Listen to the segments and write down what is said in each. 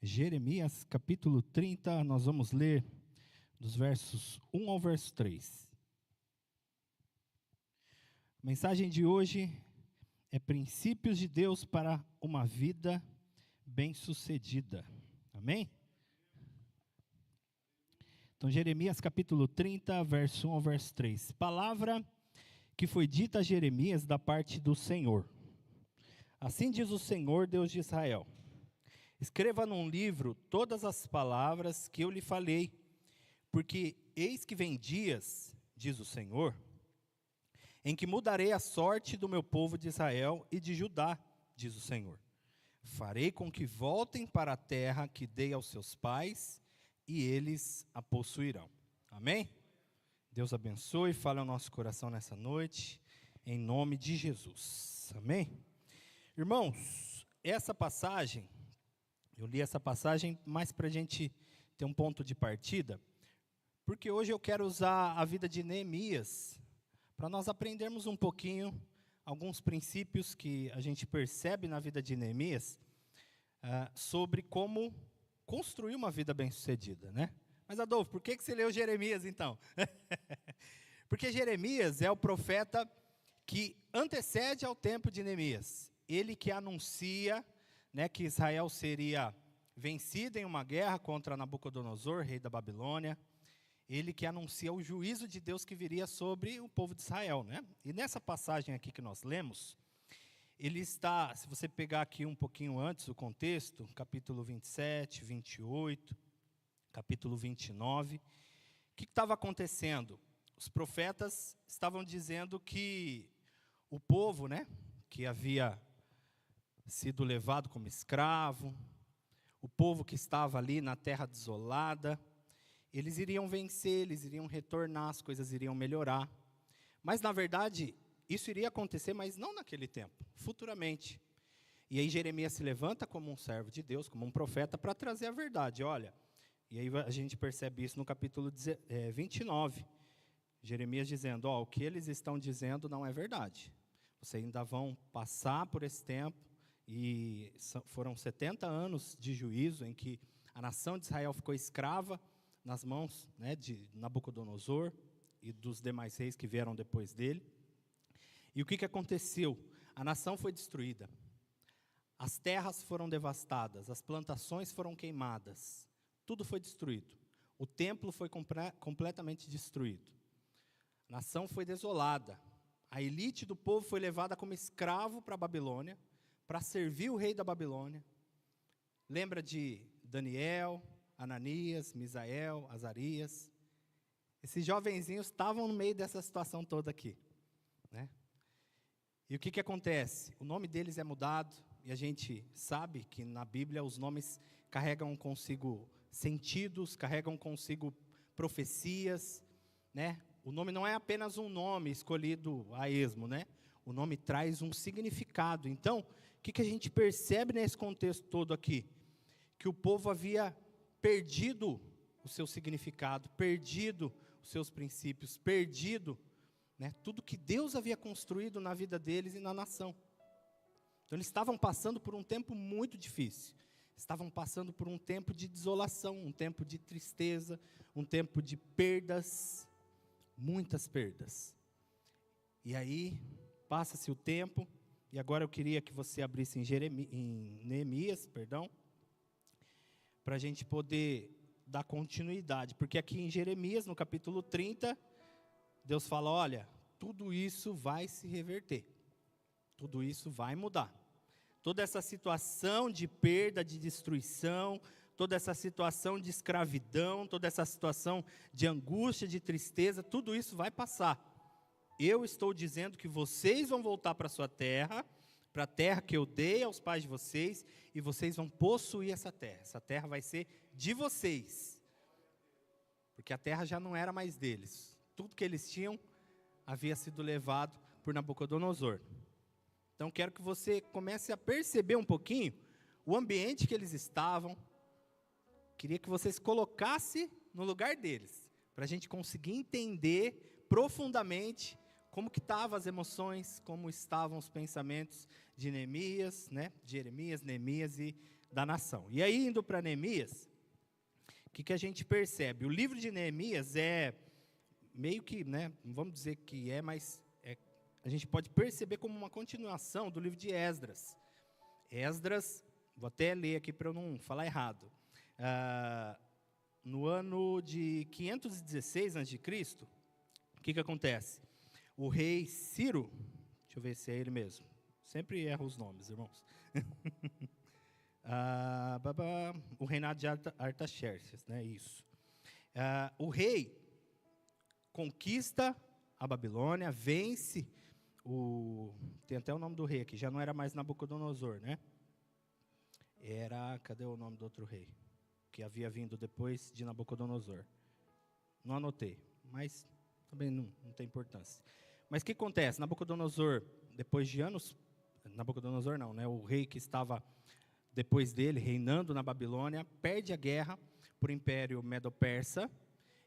Jeremias capítulo 30, nós vamos ler dos versos 1 ao verso 3. A mensagem de hoje é princípios de Deus para uma vida bem-sucedida. Amém? Então, Jeremias capítulo 30, verso 1 ao verso 3. Palavra que foi dita a Jeremias da parte do Senhor. Assim diz o Senhor, Deus de Israel: escreva num livro todas as palavras que eu lhe falei, porque eis que vem dias, diz o Senhor, em que mudarei a sorte do meu povo de Israel e de Judá, diz o Senhor. Farei com que voltem para a terra que dei aos seus pais, e eles a possuirão. Amém? Deus abençoe e fale ao nosso coração nessa noite, em nome de Jesus. Amém? Irmãos, essa passagem, eu li essa passagem mais para a gente ter um ponto de partida, porque hoje eu quero usar a vida de Neemias, para nós aprendermos um pouquinho, alguns princípios que a gente percebe na vida de Neemias, sobre como construir uma vida bem-sucedida, né? Mas Adolfo, por que você leu Jeremias então? Porque Jeremias é o profeta que antecede ao tempo de Neemias. Ele que anuncia, né, que Israel seria vencido em uma guerra contra Nabucodonosor, rei da Babilônia. Ele que anuncia o juízo de Deus que viria sobre o povo de Israel, né? E nessa passagem aqui que nós lemos, ele está, se você pegar aqui um pouquinho antes o contexto, capítulo 27, 28, capítulo 29, o que estava acontecendo? Os profetas estavam dizendo que o povo, né, que havia sido levado como escravo, o povo que estava ali na terra desolada, eles iriam vencer, eles iriam retornar, as coisas iriam melhorar. Mas, na verdade, isso iria acontecer, mas não naquele tempo, futuramente. E aí Jeremias se levanta como um servo de Deus, como um profeta, para trazer a verdade. Olha, e aí a gente percebe isso no capítulo 29. Jeremias dizendo, o que eles estão dizendo não é verdade. Vocês ainda vão passar por esse tempo, e foram 70 anos de juízo em que a nação de Israel ficou escrava nas mãos, né, de Nabucodonosor e dos demais reis que vieram depois dele. E o que aconteceu? A nação foi destruída. As terras foram devastadas, as plantações foram queimadas, tudo foi destruído. O templo foi completamente destruído. A nação foi desolada. A elite do povo foi levada como escravo para a Babilônia, para servir o rei da Babilônia. Lembra de Daniel, Ananias, Misael, Azarias? Esses jovenzinhos estavam no meio dessa situação toda aqui, né? E o que acontece? O nome deles é mudado, e a gente sabe que na Bíblia os nomes carregam consigo sentidos, carregam consigo profecias, né? O nome não é apenas um nome escolhido a esmo, né? O nome traz um significado. Então, o que a gente percebe nesse contexto todo aqui? Que o povo havia perdido o seu significado, perdido os seus princípios, perdido, né, tudo que Deus havia construído na vida deles e na nação. Então eles estavam passando por um tempo muito difícil. Estavam passando por um tempo de desolação, um tempo de tristeza, um tempo de perdas, muitas perdas. E aí, passa-se o tempo, e agora eu queria que você abrisse em Neemias, para a gente poder dar continuidade. Porque aqui em Jeremias, no capítulo 30, Deus fala, olha, tudo isso vai se reverter. Tudo isso vai mudar. Toda essa situação de perda, de destruição, toda essa situação de escravidão, toda essa situação de angústia, de tristeza, tudo isso vai passar. Eu estou dizendo que vocês vão voltar para a sua terra, para a terra que eu dei aos pais de vocês, e vocês vão possuir essa terra. Essa terra vai ser de vocês. Porque a terra já não era mais deles. Tudo que eles tinham havia sido levado por Nabucodonosor. Então, quero que você comece a perceber um pouquinho o ambiente que eles estavam. Queria que você se colocasse no lugar deles, para a gente conseguir entender profundamente como que estavam as emoções, como estavam os pensamentos de Neemias, né? De Jeremias, Neemias e da nação. E aí, indo para Neemias, o que a gente percebe? O livro de Neemias é meio que, né, não vamos dizer que mas a gente pode perceber como uma continuação do livro de Esdras. Esdras, vou até ler aqui para eu não falar errado. No ano de 516 a.C., o que acontece? O rei Ciro, deixa eu ver se é ele mesmo, sempre erro os nomes, irmãos. O reinado de Artaxerxes, né? Isso. O rei conquista a Babilônia, vence tem até o nome do rei aqui, já não era mais Nabucodonosor, né? Cadê o nome do outro rei? Que havia vindo depois de Nabucodonosor. Não anotei, mas também não tem importância. Mas o que acontece? Nabucodonosor, depois de anos, Nabucodonosor não, né? O rei que estava depois dele, reinando na Babilônia, perde a guerra para o Império Medo-Persa,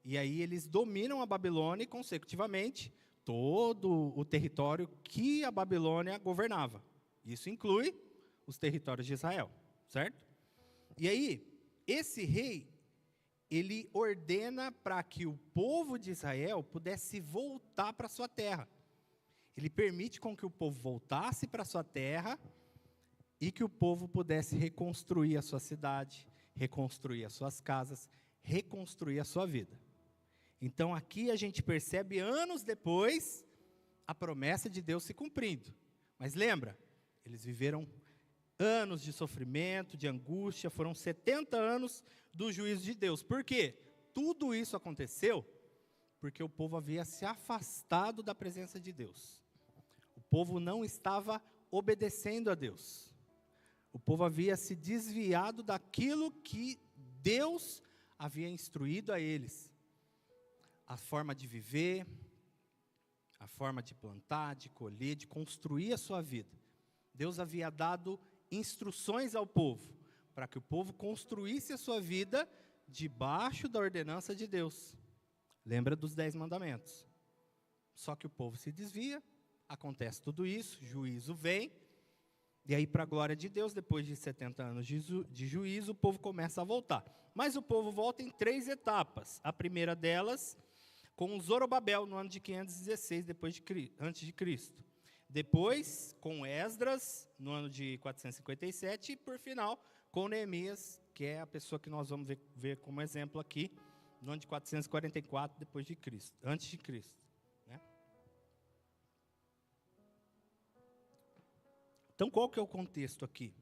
e aí eles dominam a Babilônia e, consecutivamente, todo o território que a Babilônia governava. Isso inclui os territórios de Israel, certo? E aí, esse rei, ele ordena para que o povo de Israel pudesse voltar para sua terra. Ele permite com que o povo voltasse para sua terra e que o povo pudesse reconstruir a sua cidade, reconstruir as suas casas, reconstruir a sua vida. Então aqui a gente percebe anos depois a promessa de Deus se cumprindo. Mas lembra, eles viveram anos de sofrimento, de angústia, foram 70 anos do juízo de Deus. Por quê? Tudo isso aconteceu porque o povo havia se afastado da presença de Deus. O povo não estava obedecendo a Deus. O povo havia se desviado daquilo que Deus havia instruído a eles. A forma de viver, a forma de plantar, de colher, de construir a sua vida. Deus havia dado instruções ao povo, para que o povo construísse a sua vida debaixo da ordenança de Deus. Lembra dos 10 mandamentos. Só que o povo se desvia, acontece tudo isso, juízo vem, e aí, para a glória de Deus, depois de 70 anos de juízo, o povo começa a voltar. Mas o povo volta em 3 etapas. A primeira delas, com Zorobabel, no ano de 516, antes de Cristo. Depois, com Esdras, no ano de 457. E, por final, com Neemias, que é a pessoa que nós vamos ver como exemplo aqui, no ano de 444, antes de Cristo. Então, qual que é o contexto aqui?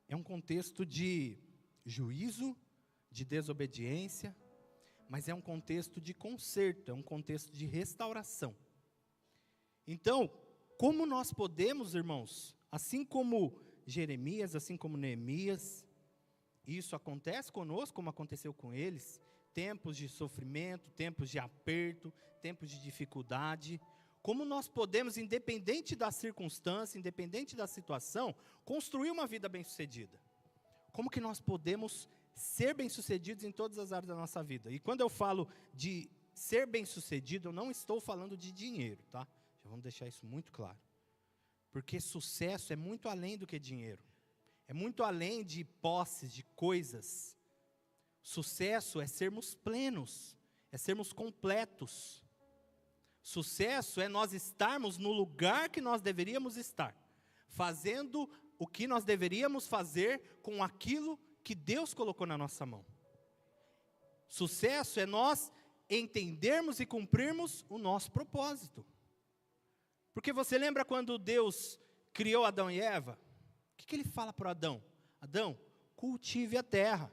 É um contexto de juízo, de desobediência, mas é um contexto de conserto, é um contexto de restauração. Então, como nós podemos, irmãos, assim como Jeremias, assim como Neemias, isso acontece conosco, como aconteceu com eles, tempos de sofrimento, tempos de aperto, tempos de dificuldade. Como nós podemos, independente da circunstância, independente da situação, construir uma vida bem-sucedida? Como que nós podemos ser bem-sucedidos em todas as áreas da nossa vida? E quando eu falo de ser bem-sucedido, eu não estou falando de dinheiro, tá? Já vamos deixar isso muito claro. Porque sucesso é muito além do que dinheiro. É muito além de posses, de coisas. Sucesso é sermos plenos, é sermos completos. Sucesso é nós estarmos no lugar que nós deveríamos estar, fazendo o que nós deveríamos fazer com aquilo que Deus colocou na nossa mão. Sucesso é nós entendermos e cumprirmos o nosso propósito. Porque você lembra quando Deus criou Adão e Eva? O que ele fala para Adão? Adão, cultive a terra.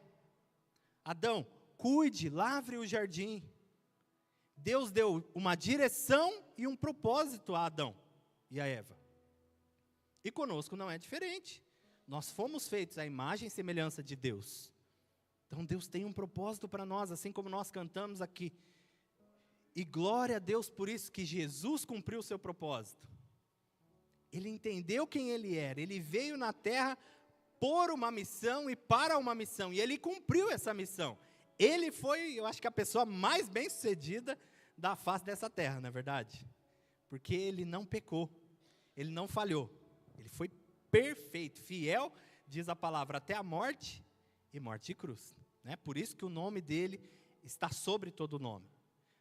Adão, cuide, lavre o jardim. Deus deu uma direção e um propósito a Adão e a Eva. E conosco não é diferente. Nós fomos feitos à imagem e semelhança de Deus. Então Deus tem um propósito para nós, assim como nós cantamos aqui. E glória a Deus por isso que Jesus cumpriu o seu propósito. Ele entendeu quem Ele era. Ele veio na terra por uma missão e para uma missão. E Ele cumpriu essa missão. Ele foi, eu acho que a pessoa mais bem-sucedida da face dessa terra, não é verdade? Porque ele não pecou, ele não falhou, ele foi perfeito, fiel diz a palavra, até a morte e morte de cruz. Né? Por isso que o nome dele está sobre todo nome.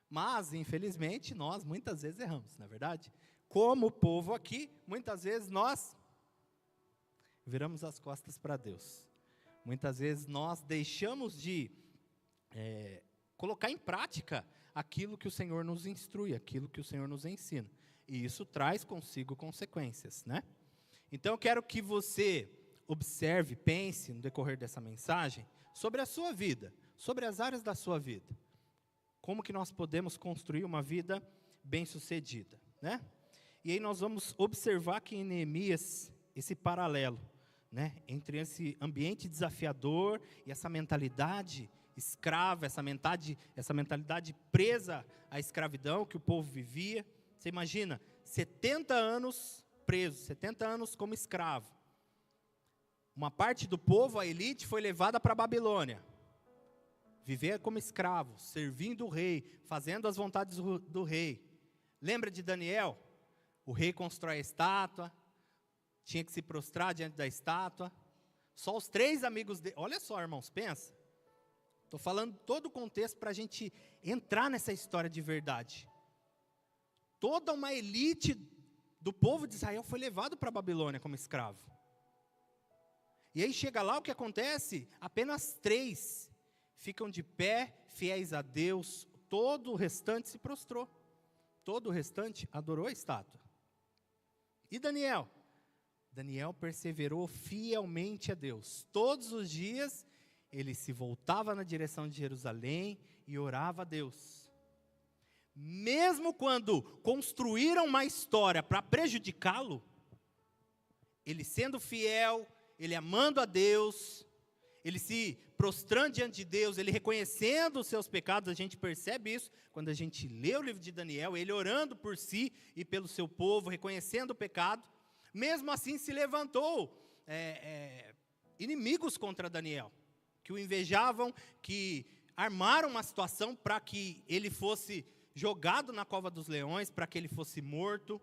Mas, infelizmente, nós muitas vezes erramos, não é verdade? Como o povo aqui, muitas vezes nós viramos as costas para Deus. Muitas vezes nós deixamos de colocar em prática aquilo que o Senhor nos instrui, aquilo que o Senhor nos ensina. E isso traz consigo consequências, né? Então eu quero que você observe, pense no decorrer dessa mensagem sobre a sua vida, sobre as áreas da sua vida. Como que nós podemos construir uma vida bem-sucedida, né? E aí nós vamos observar que em Neemias, esse paralelo, né, entre esse ambiente desafiador e essa mentalidade escrava, essa mentalidade presa à escravidão que o povo vivia. Você imagina, 70 anos preso, 70 anos como escravo. Uma parte do povo, a elite, foi levada para a Babilônia. Viver como escravo, servindo o rei, fazendo as vontades do rei. Lembra de Daniel? O rei constrói a estátua, tinha que se prostrar diante da estátua. Só os 3 amigos dele. Olha só, irmãos, pensa. Estou falando todo o contexto para a gente entrar nessa história de verdade. Toda uma elite do povo de Israel foi levado para a Babilônia como escravo. E aí chega lá, o que acontece? Apenas 3 ficam de pé, fiéis a Deus. Todo o restante se prostrou. Todo o restante adorou a estátua. E Daniel? Daniel perseverou fielmente a Deus. Todos os dias ele se voltava na direção de Jerusalém e orava a Deus. Mesmo quando construíram uma história para prejudicá-lo, ele sendo fiel, ele amando a Deus, ele se prostrando diante de Deus, ele reconhecendo os seus pecados. A gente percebe isso quando a gente lê o livro de Daniel, ele orando por si e pelo seu povo, reconhecendo o pecado. Mesmo assim se levantou inimigos contra Daniel, que o invejavam, que armaram uma situação para que ele fosse jogado na cova dos leões, para que ele fosse morto.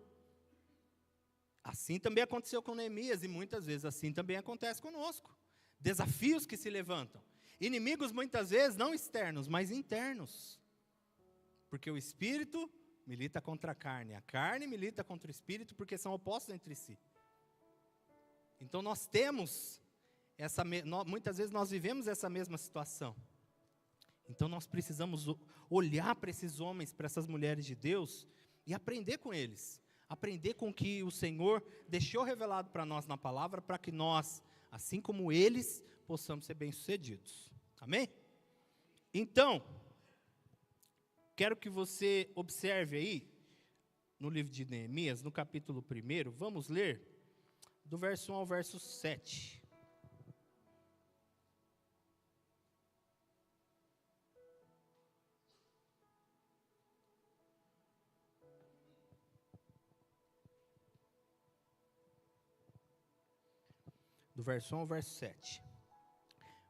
Assim também aconteceu com Neemias, e muitas vezes assim também acontece conosco. Desafios que se levantam. Inimigos muitas vezes não externos, mas internos. Porque o espírito milita contra a carne milita contra o espírito, porque são opostos entre si. Então nós temos, muitas vezes nós vivemos essa mesma situação. Então nós precisamos olhar para esses homens, para essas mulheres de Deus, e aprender com eles. Aprender com o que o Senhor deixou revelado para nós na palavra, para que nós, assim como eles, possamos ser bem-sucedidos. Amém? Então, quero que você observe aí, no livro de Neemias, no capítulo 1, vamos ler do verso 1 ao verso 7. Do verso 1 ao verso 7.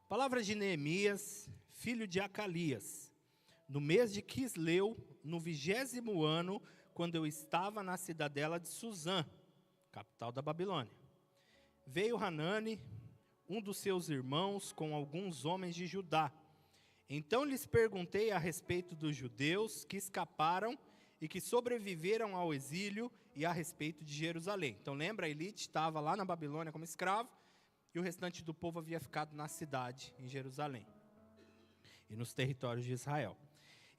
Palavras de Neemias, filho de Acalias, no mês de Quisleu, no 20º ano, quando eu estava na cidadela de Suzã, capital da Babilônia. Veio Hanani, um dos seus irmãos, com alguns homens de Judá. Então lhes perguntei a respeito dos judeus que escaparam e que sobreviveram ao exílio, e a respeito de Jerusalém. Então lembra, a elite estava lá na Babilônia como escravo, e o restante do povo havia ficado na cidade, em Jerusalém, e nos territórios de Israel.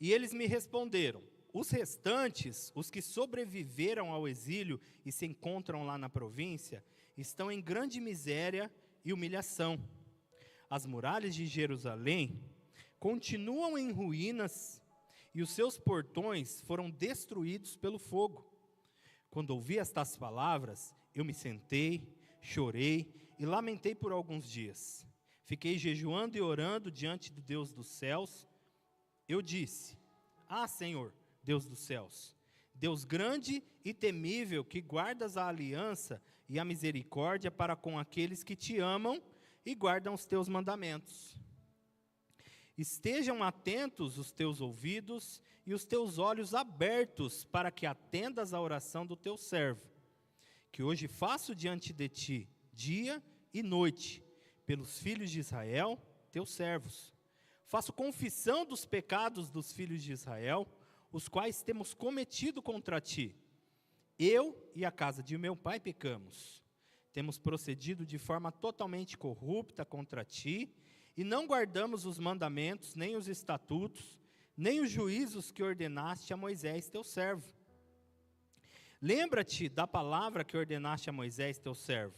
E eles me responderam: os restantes, os que sobreviveram ao exílio e se encontram lá na província, estão em grande miséria e humilhação. As muralhas de Jerusalém continuam em ruínas, e os seus portões foram destruídos pelo fogo. Quando ouvi estas palavras, eu me sentei, chorei e lamentei por alguns dias. Fiquei jejuando e orando diante do Deus dos céus. Eu disse: ah, Senhor, Deus dos céus, Deus grande e temível, que guardas a aliança e a misericórdia para com aqueles que te amam e guardam os teus mandamentos. Estejam atentos os teus ouvidos e os teus olhos abertos, para que atendas à oração do teu servo, que hoje faço diante de ti, dia e noite pelos filhos de Israel, teus servos. Faço confissão dos pecados dos filhos de Israel, os quais temos cometido contra ti. Eu e a casa de meu pai pecamos. Temos procedido de forma totalmente corrupta contra ti, e não guardamos os mandamentos, nem os estatutos, nem os juízos que ordenaste a Moisés, teu servo. Lembra-te da palavra que ordenaste a Moisés, teu servo,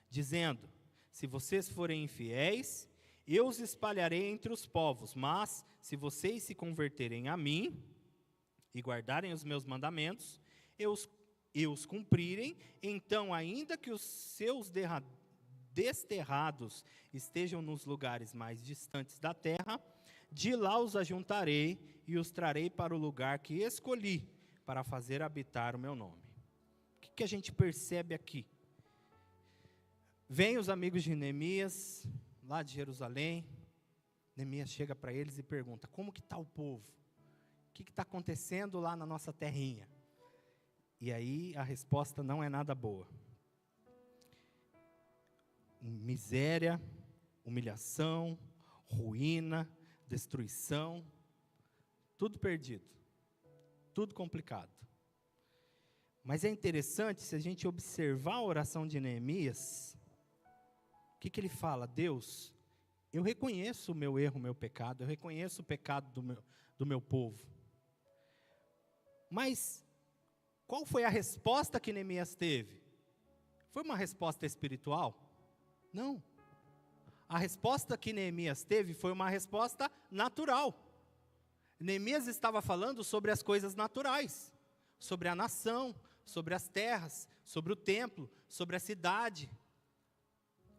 dizendo: se vocês forem infiéis, eu os espalharei entre os povos, mas se vocês se converterem a mim e guardarem os meus mandamentos, e os cumprirem, então, ainda que os seus desterrados estejam nos lugares mais distantes da terra, de lá os ajuntarei e os trarei para o lugar que escolhi para fazer habitar o meu nome. O que a gente percebe aqui? Vêm os amigos de Neemias, lá de Jerusalém. Neemias chega para eles e pergunta: como que está o povo? O que está acontecendo lá na nossa terrinha? E aí a resposta não é nada boa. Miséria, humilhação, ruína, destruição, tudo perdido, tudo complicado. Mas é interessante, se a gente observar a oração de Neemias, o que ele fala? Deus, eu reconheço o meu erro, o meu pecado, eu reconheço o pecado do meu povo. Mas qual foi a resposta que Neemias teve? Foi uma resposta espiritual? Não. A resposta que Neemias teve foi uma resposta natural. Neemias estava falando sobre as coisas naturais, sobre a nação, sobre as terras, sobre o templo, sobre a cidade,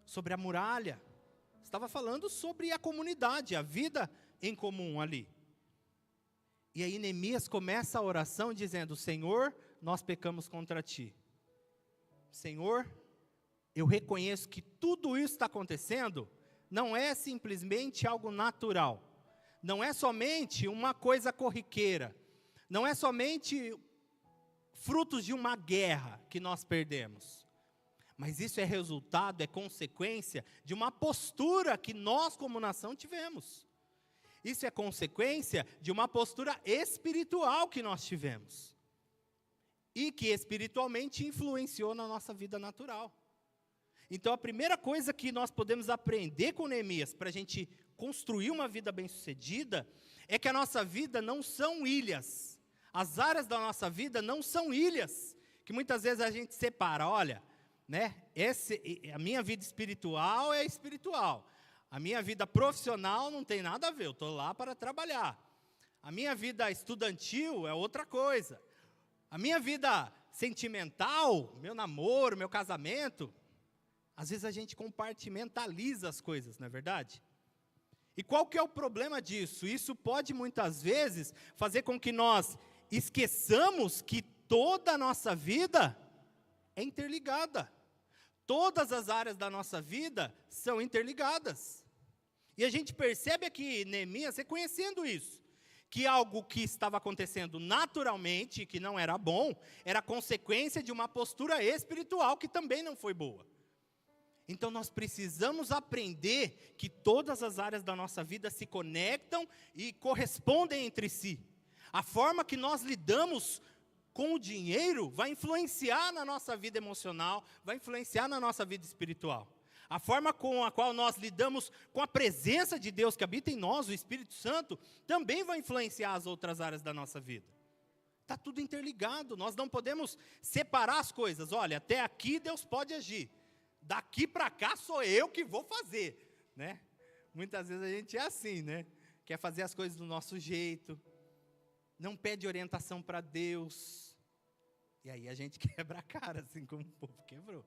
sobre a muralha. Estava falando sobre a comunidade, a vida em comum ali. E aí Neemias começa a oração dizendo: Senhor, nós pecamos contra ti. Senhor, eu reconheço que tudo isso está acontecendo, não é simplesmente algo natural, não é somente uma coisa corriqueira, não é somente frutos de uma guerra que nós perdemos, mas isso é resultado, é consequência de uma postura que nós como nação tivemos. Isso é consequência de uma postura espiritual que nós tivemos, e que espiritualmente influenciou na nossa vida natural. Então a primeira coisa que nós podemos aprender com Neemias, para a gente construir uma vida bem-sucedida, é que a nossa vida não são ilhas. As áreas da nossa vida não são ilhas, que muitas vezes a gente separa. Olha, né, a minha vida espiritual é espiritual, a minha vida profissional não tem nada a ver, eu estou lá para trabalhar. A minha vida estudantil é outra coisa. A minha vida sentimental, meu namoro, meu casamento, às vezes a gente compartimentaliza as coisas, não é verdade? E qual que é o problema disso? Isso pode muitas vezes fazer com que nós esqueçamos que toda a nossa vida é interligada. Todas as áreas da nossa vida são interligadas. E a gente percebe aqui Neemias reconhecendo isso, que algo que estava acontecendo naturalmente, que não era bom, era consequência de uma postura espiritual que também não foi boa. Então nós precisamos aprender que todas as áreas da nossa vida se conectam e correspondem entre si. A forma que nós lidamos com o dinheiro vai influenciar na nossa vida emocional, vai influenciar na nossa vida espiritual. A forma com a qual nós lidamos com a presença de Deus que habita em nós, o Espírito Santo, também vai influenciar as outras áreas da nossa vida. Está tudo interligado, nós não podemos separar as coisas. Olha, até aqui Deus pode agir, daqui para cá sou eu que vou fazer, né? Muitas vezes a gente é assim, né? Quer fazer as coisas do nosso jeito, não pede orientação para Deus, e aí a gente quebra a cara, assim como o povo quebrou,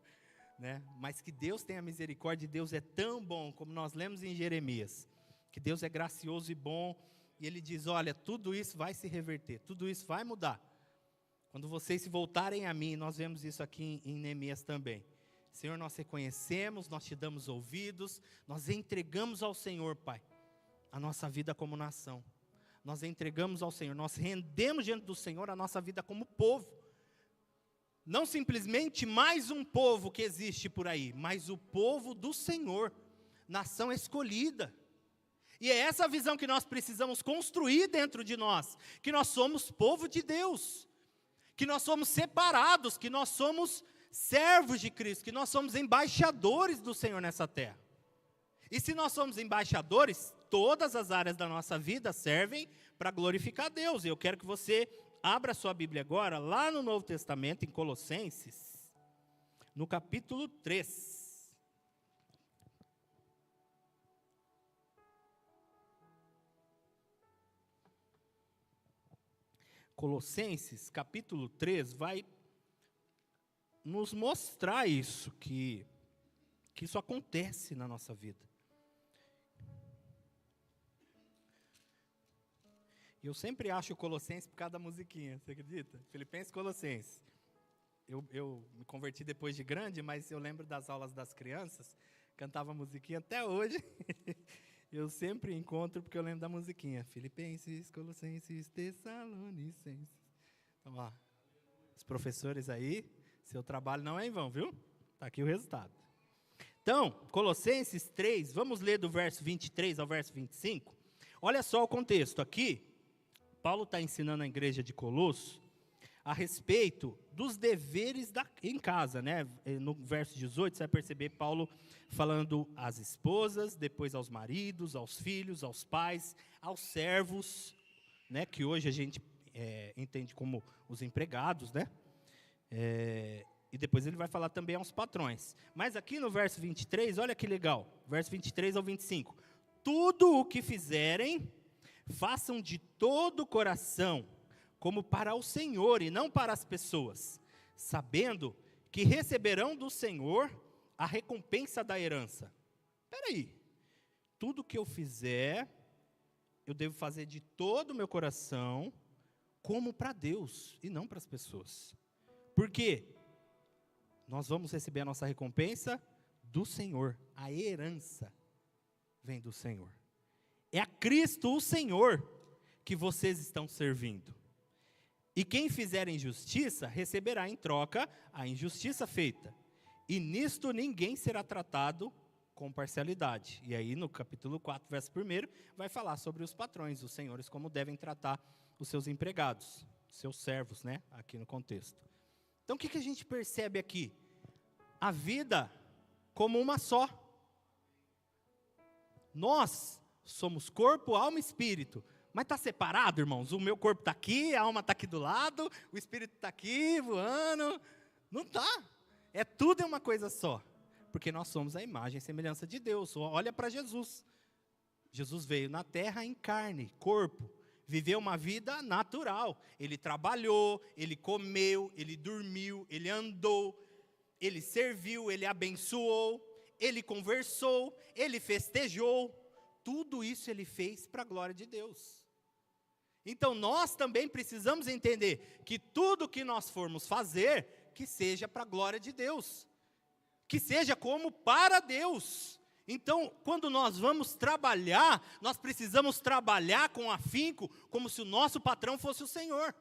né? Mas que Deus tenha misericórdia, Deus é tão bom, como nós lemos em Jeremias, que Deus é gracioso e bom, e Ele diz: olha, tudo isso vai se reverter, tudo isso vai mudar, quando vocês se voltarem a mim. Nós vemos isso aqui em Neemias também. Senhor, nós reconhecemos, nós te damos ouvidos, nós entregamos ao Senhor, Pai, a nossa vida como nação. Nós entregamos ao Senhor, nós rendemos diante do Senhor a nossa vida como povo. Não simplesmente mais um povo que existe por aí, mas o povo do Senhor, nação escolhida. E é essa visão que nós precisamos construir dentro de nós, que nós somos povo de Deus, que nós somos separados, que nós somos servos de Cristo, que nós somos embaixadores do Senhor nessa terra. E se nós somos embaixadores, todas as áreas da nossa vida servem para glorificar Deus. E eu quero que você abra sua Bíblia agora, lá no Novo Testamento, em Colossenses, no capítulo 3. Colossenses, capítulo 3, vai nos mostrar isso, que isso acontece na nossa vida. E eu sempre acho Colossenses por causa da musiquinha, você acredita? Filipenses, Colossenses. Eu me converti depois de grande, mas eu lembro das aulas das crianças, cantava musiquinha até hoje. Eu sempre encontro porque eu lembro da musiquinha. Filipenses, Colossenses, Tessalonicenses. Então, ó, os professores aí, seu trabalho não é em vão, viu? Está aqui o resultado. Então, Colossenses 3, vamos ler do verso 23 ao verso 25. Olha só o contexto aqui. Paulo está ensinando a igreja de Colosso a respeito dos deveres em casa, né? No verso 18, você vai perceber Paulo falando às esposas, depois aos maridos, aos filhos, aos pais, aos servos, né? Que hoje a gente entende como os empregados, né? E depois ele vai falar também aos patrões. Mas aqui no verso 23, olha que legal, verso 23 ao 25. Tudo o que fizerem, façam de todo o coração, como para o Senhor e não para as pessoas, sabendo que receberão do Senhor a recompensa da herança. Espera aí, tudo que eu fizer, eu devo fazer de todo o meu coração, como para Deus e não para as pessoas. Por quê? Nós vamos receber a nossa recompensa do Senhor, a herança vem do Senhor. É a Cristo o Senhor que vocês estão servindo. E quem fizer injustiça, receberá em troca a injustiça feita. E nisto ninguém será tratado com parcialidade. E aí no capítulo 4, verso 1, vai falar sobre os patrões, os senhores, como devem tratar os seus empregados, seus servos, né? Aqui no contexto. Então o que a gente percebe aqui? A vida como uma só. Nós somos corpo, alma e espírito. Mas está separado, irmãos? O meu corpo está aqui, a alma está aqui do lado, o espírito está aqui, voando. Não está. Tudo é uma coisa só. Porque nós somos a imagem e semelhança de Deus. Olha para Jesus. Jesus veio na terra em carne, corpo. Viveu uma vida natural. Ele trabalhou, ele comeu, ele dormiu, ele andou, ele serviu, ele abençoou, ele conversou, ele festejou. Tudo isso ele fez para a glória de Deus. Então nós também precisamos entender que tudo que nós formos fazer, que seja para a glória de Deus. Que seja como para Deus. Então, quando nós vamos trabalhar, nós precisamos trabalhar com afinco, como se o nosso patrão fosse o Senhor.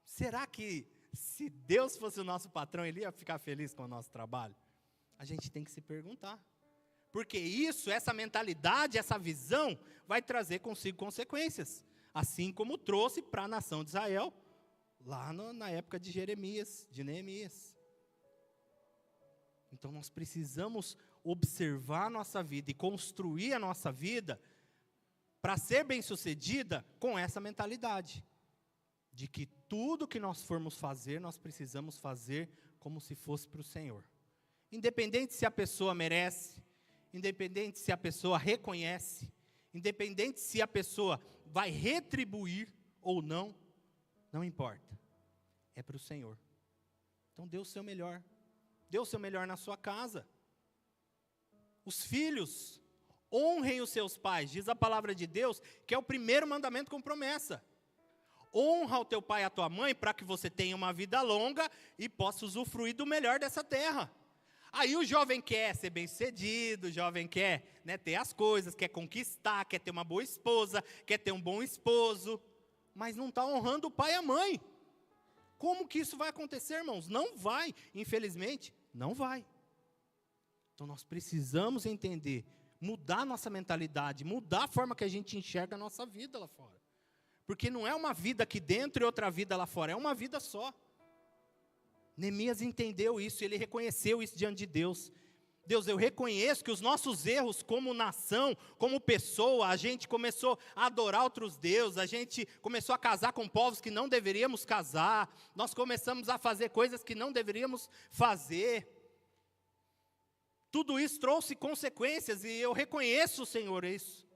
Será que se Deus fosse o nosso patrão, Ele ia ficar feliz com o nosso trabalho? A gente tem que se perguntar. Porque isso, essa mentalidade, essa visão, vai trazer consigo consequências. Assim como trouxe para a nação de Israel, lá na época de Jeremias, de Neemias. Então nós precisamos observar a nossa vida e construir a nossa vida para ser bem-sucedida com essa mentalidade. De que tudo que nós formos fazer, nós precisamos fazer como se fosse para o Senhor. Independente se a pessoa merece, independente se a pessoa reconhece, independente se a pessoa vai retribuir ou não, não importa. É para o Senhor. Então dê o seu melhor. Dê o seu melhor na sua casa. Os filhos, honrem os seus pais. Diz a palavra de Deus que é o primeiro mandamento com promessa. Honra o teu pai e a tua mãe para que você tenha uma vida longa e possa usufruir do melhor dessa terra. Aí o jovem quer ser bem-sucedido, o jovem quer, né, ter as coisas, quer conquistar, quer ter uma boa esposa, quer ter um bom esposo, mas não está honrando o pai e a mãe. Como que isso vai acontecer, irmãos? Não vai, infelizmente, não vai. Então nós precisamos entender, mudar nossa mentalidade, mudar a forma que a gente enxerga a nossa vida lá fora. Porque não é uma vida aqui dentro e outra vida lá fora, é uma vida só. Neemias entendeu isso, ele reconheceu isso diante de Deus. Deus, eu reconheço que os nossos erros como nação, como pessoa, a gente começou a adorar outros deuses, a gente começou a casar com povos que não deveríamos casar, nós começamos a fazer coisas que não deveríamos fazer. Tudo isso trouxe consequências e eu reconheço, Senhor, isso.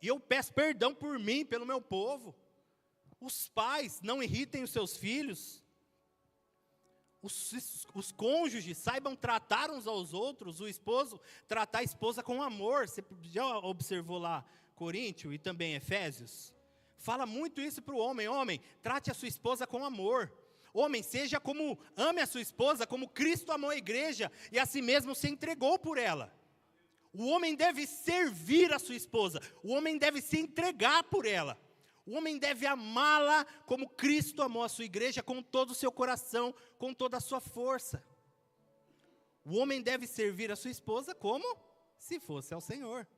E eu peço perdão por mim, pelo meu povo. Os pais não irritem os seus filhos. Os cônjuges saibam tratar uns aos outros. O esposo tratar a esposa com amor. Você já observou lá Coríntios e também Efésios? Fala muito isso para o homem. Homem, trate a sua esposa com amor. Homem, seja como, ame a sua esposa como Cristo amou a igreja e a si mesmo se entregou por ela. O homem deve servir a sua esposa, o homem deve se entregar por ela. O homem deve amá-la como Cristo amou a sua igreja, com todo o seu coração, com toda a sua força. O homem deve servir a sua esposa como se fosse ao Senhor.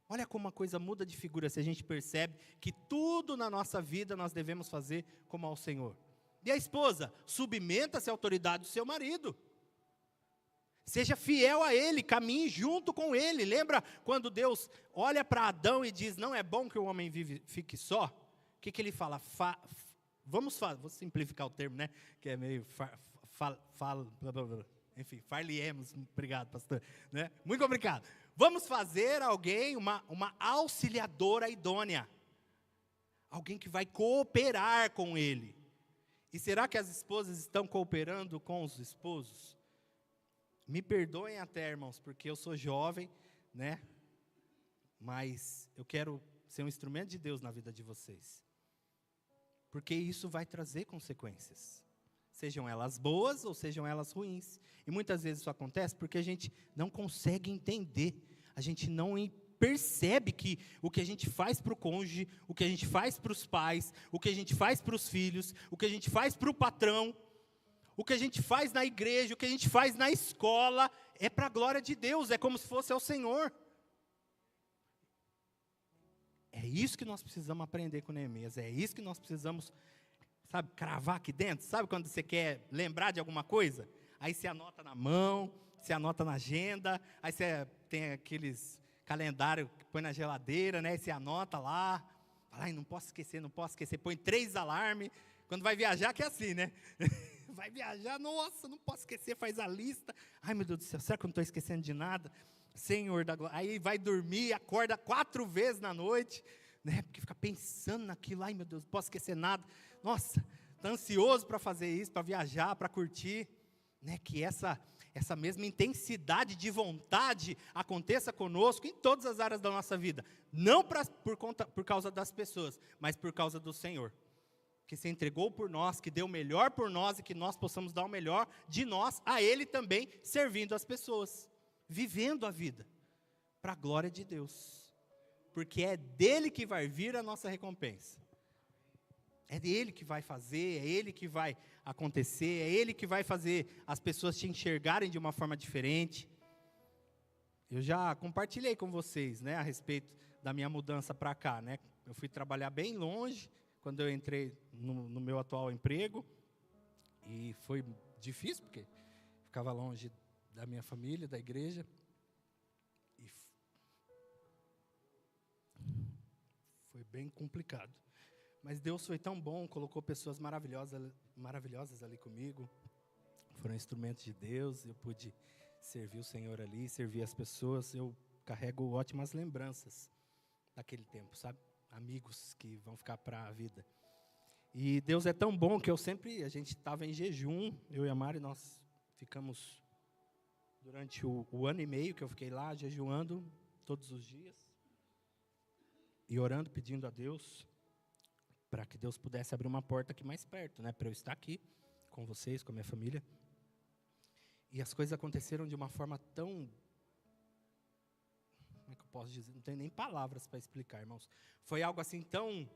Olha como a coisa muda de figura se a gente percebe que tudo na nossa vida nós devemos fazer como ao Senhor. E a esposa, submeta-se à autoridade do seu marido. Seja fiel a ele, caminhe junto com ele. Lembra quando Deus olha para Adão e diz, não é bom que o homem fique só? O que ele fala? Vou simplificar o termo, né? Que é meio, enfim, far-lhe-emos, obrigado, pastor. Né? Muito obrigado. Vamos fazer alguém, uma auxiliadora idônea. Alguém que vai cooperar com ele. E será que as esposas estão cooperando com os esposos? Me perdoem até, irmãos, porque eu sou jovem, né? Mas eu quero ser um instrumento de Deus na vida de vocês. Porque isso vai trazer consequências. Sejam elas boas ou sejam elas ruins. E muitas vezes isso acontece porque a gente não consegue entender. A gente não percebe que o que a gente faz para o cônjuge, o que a gente faz para os pais, o que a gente faz para os filhos, o que a gente faz para o patrão, o que a gente faz na igreja, o que a gente faz na escola, é para a glória de Deus, é como se fosse ao Senhor. É isso que nós precisamos aprender com Neemias, é isso que nós precisamos, sabe, cravar aqui dentro. Sabe quando você quer lembrar de alguma coisa? Aí você anota na mão, você anota na agenda, aí você tem aqueles calendário que põe na geladeira, né? E você anota lá, fala, ai, não posso esquecer, põe 3 alarmes, quando vai viajar que é assim, né? Vai viajar, nossa, não posso esquecer, faz a lista, ai meu Deus do céu, será que eu não estou esquecendo de nada? Senhor da glória, aí vai dormir, acorda 4 vezes na noite, né? Porque fica pensando naquilo, ai meu Deus, não posso esquecer nada, nossa, está ansioso para fazer isso, para viajar, para curtir, né? Que essa mesma intensidade de vontade aconteça conosco em todas as áreas da nossa vida. Não por causa das pessoas, mas por causa do Senhor. Que se entregou por nós, que deu o melhor por nós e que nós possamos dar o melhor de nós a Ele também, servindo as pessoas. Vivendo a vida para a glória de Deus. Porque é dele que vai vir a nossa recompensa. É dele que vai fazer, é ele que vai acontecer, é ele que vai fazer as pessoas te enxergarem de uma forma diferente. Eu já compartilhei com vocês, né, a respeito da minha mudança para cá, né? Eu fui trabalhar bem longe quando eu entrei no meu atual emprego e foi difícil porque ficava longe da minha família, da igreja. E foi bem complicado. Mas Deus foi tão bom, colocou pessoas maravilhosas ali comigo. Foram instrumentos de Deus, eu pude servir o Senhor ali, servir as pessoas. Eu carrego ótimas lembranças daquele tempo, sabe? Amigos que vão ficar para a vida. E Deus é tão bom que a gente estava em jejum, eu e a Mari, nós ficamos durante o ano e meio que eu fiquei lá, jejuando todos os dias. E orando, pedindo a Deus para que Deus pudesse abrir uma porta aqui mais perto, né, para eu estar aqui com vocês, com a minha família. E as coisas aconteceram de uma forma tão, como é que eu posso dizer? Não tenho nem palavras para explicar, irmãos. Foi algo assim tão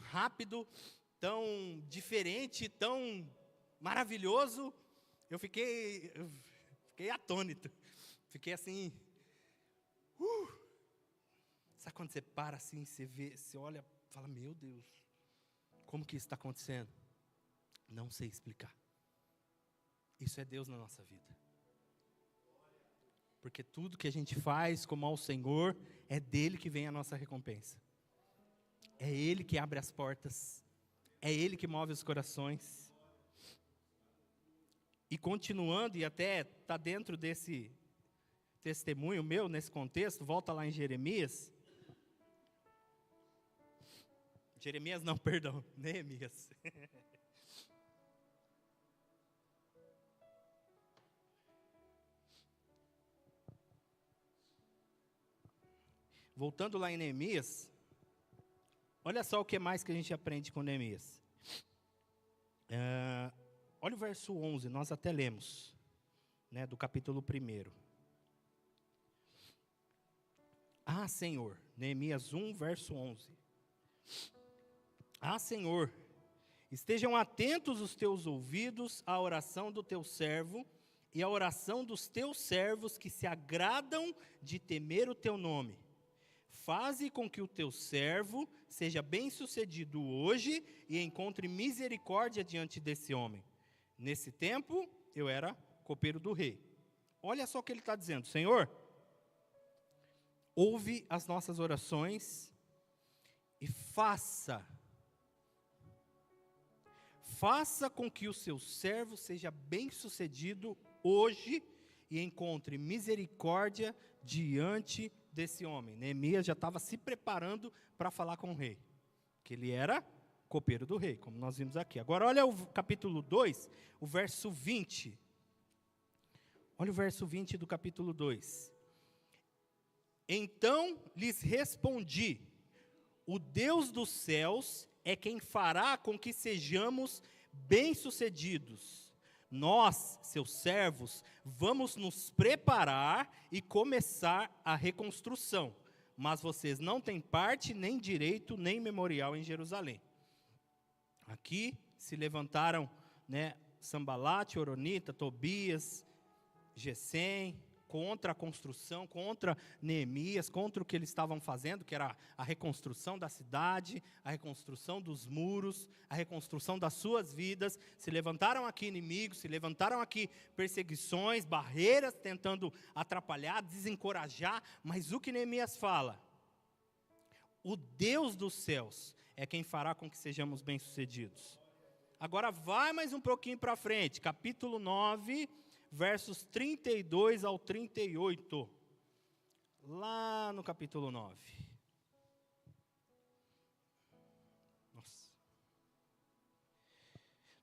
rápido, tão diferente, tão maravilhoso, eu fiquei atônito. Fiquei assim, sabe quando você para assim, você vê, você olha, fala, meu Deus, como que isso está acontecendo? Não sei explicar. Isso é Deus na nossa vida. Porque tudo que a gente faz como ao Senhor, é dele que vem a nossa recompensa. É Ele que abre as portas, é Ele que move os corações. E continuando, e até está dentro desse testemunho meu, nesse contexto, volta lá em Jeremias. Jeremias não, perdão, Neemias. Voltando lá em Neemias, olha só o que mais que a gente aprende com Neemias. Olha o verso 11, nós até lemos, né, do capítulo 1. Ah, Senhor, Neemias 1, verso 11. Ah, Senhor, estejam atentos os teus ouvidos à oração do teu servo e à oração dos teus servos que se agradam de temer o teu nome. Faze com que o teu servo seja bem-sucedido hoje e encontre misericórdia diante desse homem. Nesse tempo, eu era copeiro do rei. Olha só o que ele está dizendo. Senhor, ouve as nossas orações e faça com que o seu servo seja bem-sucedido hoje e encontre misericórdia diante desse homem. Neemias já estava se preparando para falar com o rei, que ele era copeiro do rei, como nós vimos aqui. Agora olha o capítulo 2, o verso 20. Olha o verso 20 do capítulo 2. Então lhes respondi, o Deus dos céus é quem fará com que sejamos bem-sucedidos. Nós, seus servos, vamos nos preparar e começar a reconstrução. Mas vocês não têm parte, nem direito, nem memorial em Jerusalém. Aqui se levantaram, né, Sambalate, Oronita, Tobias, Gesem, contra a construção, contra Neemias, contra o que eles estavam fazendo, que era a reconstrução da cidade, a reconstrução dos muros, a reconstrução das suas vidas. Se levantaram aqui inimigos, se levantaram aqui perseguições, barreiras, tentando atrapalhar, desencorajar, mas o que Neemias fala? O Deus dos céus é quem fará com que sejamos bem-sucedidos. Agora vai mais um pouquinho para frente, capítulo 9, versos 32 ao 38, lá no capítulo 9. Nossa.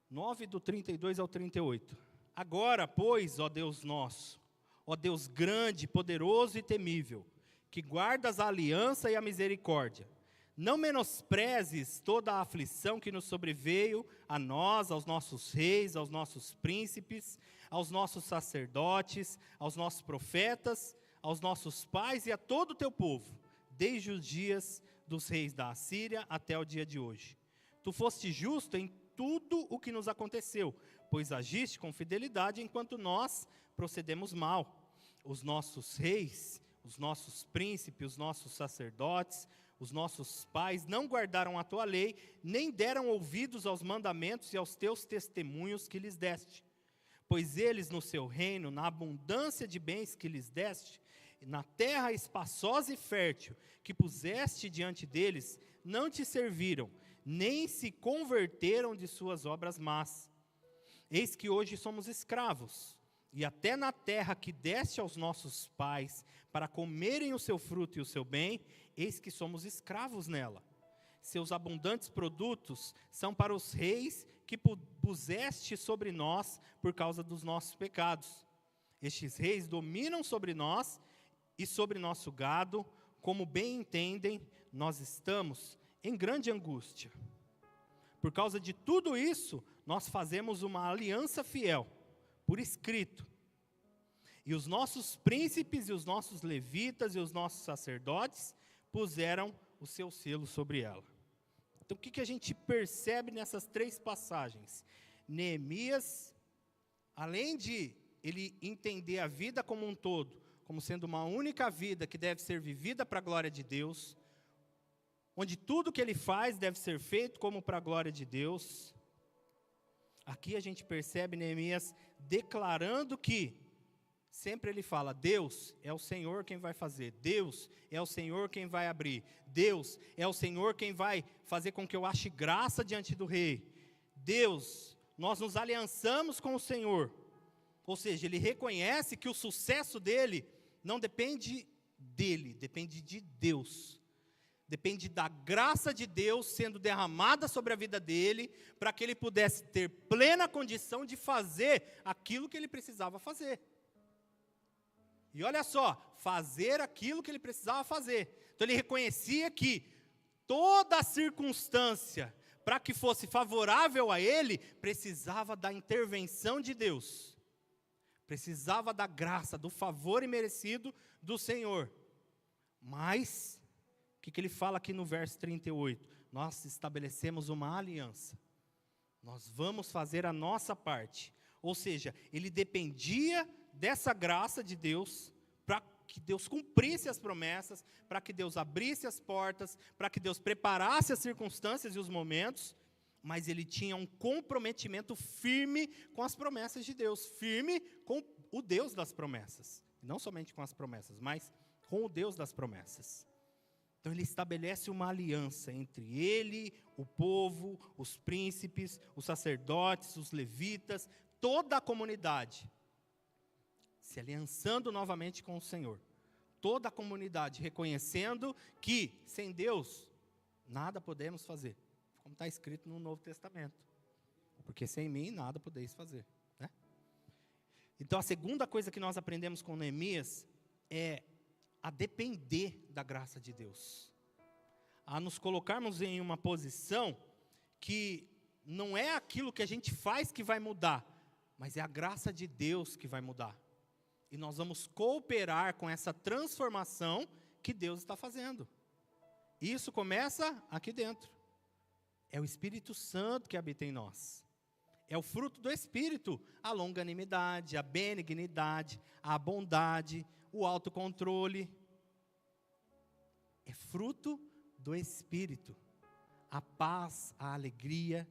9 do 32 ao 38. Agora, pois, ó Deus nosso, ó Deus grande, poderoso e temível, que guardas a aliança e a misericórdia, não menosprezes toda a aflição que nos sobreveio a nós, aos nossos reis, aos nossos príncipes, aos nossos sacerdotes, aos nossos profetas, aos nossos pais e a todo o teu povo, desde os dias dos reis da Assíria até o dia de hoje. Tu foste justo em tudo o que nos aconteceu, pois agiste com fidelidade enquanto nós procedemos mal. Os nossos reis, os nossos príncipes, os nossos sacerdotes, os nossos pais não guardaram a tua lei, nem deram ouvidos aos mandamentos e aos teus testemunhos que lhes deste. Pois eles no seu reino, na abundância de bens que lhes deste, na terra espaçosa e fértil que puseste diante deles, não te serviram, nem se converteram de suas obras más. Eis que hoje somos escravos, e até na terra que deste aos nossos pais, para comerem o seu fruto e o seu bem, eis que somos escravos nela. Seus abundantes produtos são para os reis que puseste sobre nós por causa dos nossos pecados. Estes reis dominam sobre nós e sobre nosso gado, como bem entendem, nós estamos em grande angústia. Por causa de tudo isso, nós fazemos uma aliança fiel, por escrito. E os nossos príncipes e os nossos levitas e os nossos sacerdotes puseram o seu selo sobre ela. Então, o que a gente percebe nessas 3 passagens? Neemias, além de ele entender a vida como um todo, como sendo uma única vida que deve ser vivida para a glória de Deus, onde tudo que ele faz deve ser feito como para a glória de Deus. Aqui a gente percebe Neemias declarando que, sempre ele fala, Deus é o Senhor quem vai fazer, Deus é o Senhor quem vai abrir, Deus é o Senhor quem vai fazer com que eu ache graça diante do rei, Deus, nós nos aliançamos com o Senhor. Ou seja, ele reconhece que o sucesso dele não depende dele, depende de Deus. Depende da graça de Deus sendo derramada sobre a vida dele, para que ele pudesse ter plena condição de fazer aquilo que ele precisava fazer. E olha só, fazer aquilo que ele precisava fazer. Então ele reconhecia que toda a circunstância, para que fosse favorável a ele, precisava da intervenção de Deus. Precisava da graça, do favor imerecido do Senhor. Mas o que ele fala aqui no verso 38? Nós estabelecemos uma aliança. Nós vamos fazer a nossa parte. Ou seja, ele dependia dessa graça de Deus, para que Deus cumprisse as promessas, para que Deus abrisse as portas, para que Deus preparasse as circunstâncias e os momentos, mas ele tinha um comprometimento firme com as promessas de Deus, firme com o Deus das promessas. Não somente com as promessas, mas com o Deus das promessas. Então ele estabelece uma aliança entre ele, o povo, os príncipes, os sacerdotes, os levitas, toda a comunidade, se aliançando novamente com o Senhor. Toda a comunidade reconhecendo que sem Deus nada podemos fazer, como está escrito no Novo Testamento, porque sem mim nada podeis fazer, né? Então a segunda coisa que nós aprendemos com Neemias é a depender da graça de Deus, a nos colocarmos em uma posição que não é aquilo que a gente faz que vai mudar, mas é a graça de Deus que vai mudar, e nós vamos cooperar com essa transformação que Deus está fazendo. Isso começa aqui dentro, é o Espírito Santo que habita em nós, é o fruto do Espírito, a longanimidade, a benignidade, a bondade, o autocontrole, é fruto do Espírito, a paz, a alegria,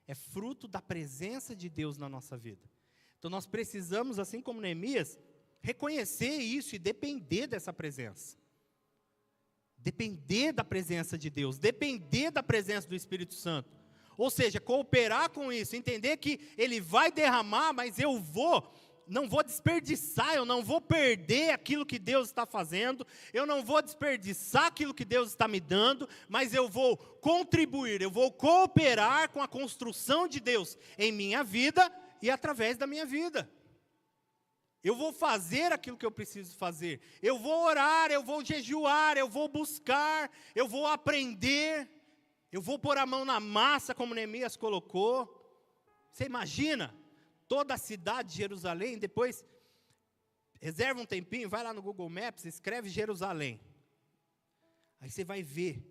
é fruto da presença de Deus na nossa vida. Então nós precisamos, assim como Neemias, reconhecer isso e depender dessa presença, depender da presença de Deus, depender da presença do Espírito Santo, ou seja, cooperar com isso, entender que Ele vai derramar, mas não vou desperdiçar, eu não vou perder aquilo que Deus está fazendo, eu não vou desperdiçar aquilo que Deus está me dando, mas eu vou contribuir, eu vou cooperar com a construção de Deus em minha vida e através da minha vida. Eu vou fazer aquilo que eu preciso fazer, eu vou orar, eu vou jejuar, eu vou buscar, eu vou aprender, eu vou pôr a mão na massa, como Neemias colocou. Você imagina? Toda a cidade de Jerusalém, depois, reserva um tempinho, vai lá no Google Maps, escreve Jerusalém. Aí você vai ver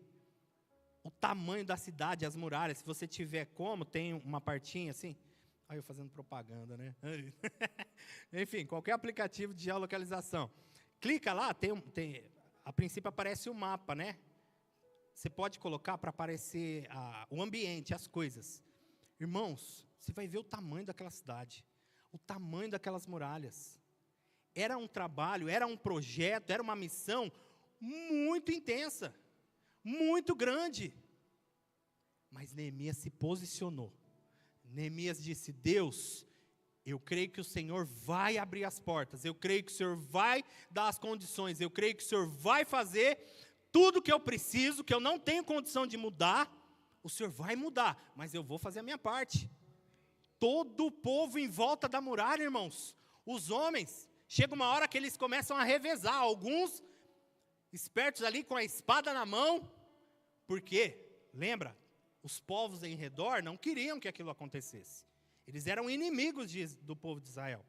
o tamanho da cidade, as muralhas. Se você tiver como, tem uma partinha assim. Olha eu fazendo propaganda, né? Enfim, qualquer aplicativo de geolocalização. Clica lá, a princípio aparece o mapa, né? Você pode colocar para aparecer o ambiente, as coisas. Irmãos, você vai ver o tamanho daquela cidade, o tamanho daquelas muralhas. Era um trabalho, era um projeto, era uma missão muito intensa, muito grande. Mas Neemias se posicionou. Neemias disse: Deus, eu creio que o Senhor vai abrir as portas, eu creio que o Senhor vai dar as condições, eu creio que o Senhor vai fazer tudo o que eu preciso, que eu não tenho condição de mudar, o Senhor vai mudar, mas eu vou fazer a minha parte. Todo o povo em volta da muralha, irmãos, os homens, chega uma hora que eles começam a revezar, alguns espertos ali com a espada na mão, porque, lembra, os povos em redor não queriam que aquilo acontecesse, eles eram inimigos do povo de Israel.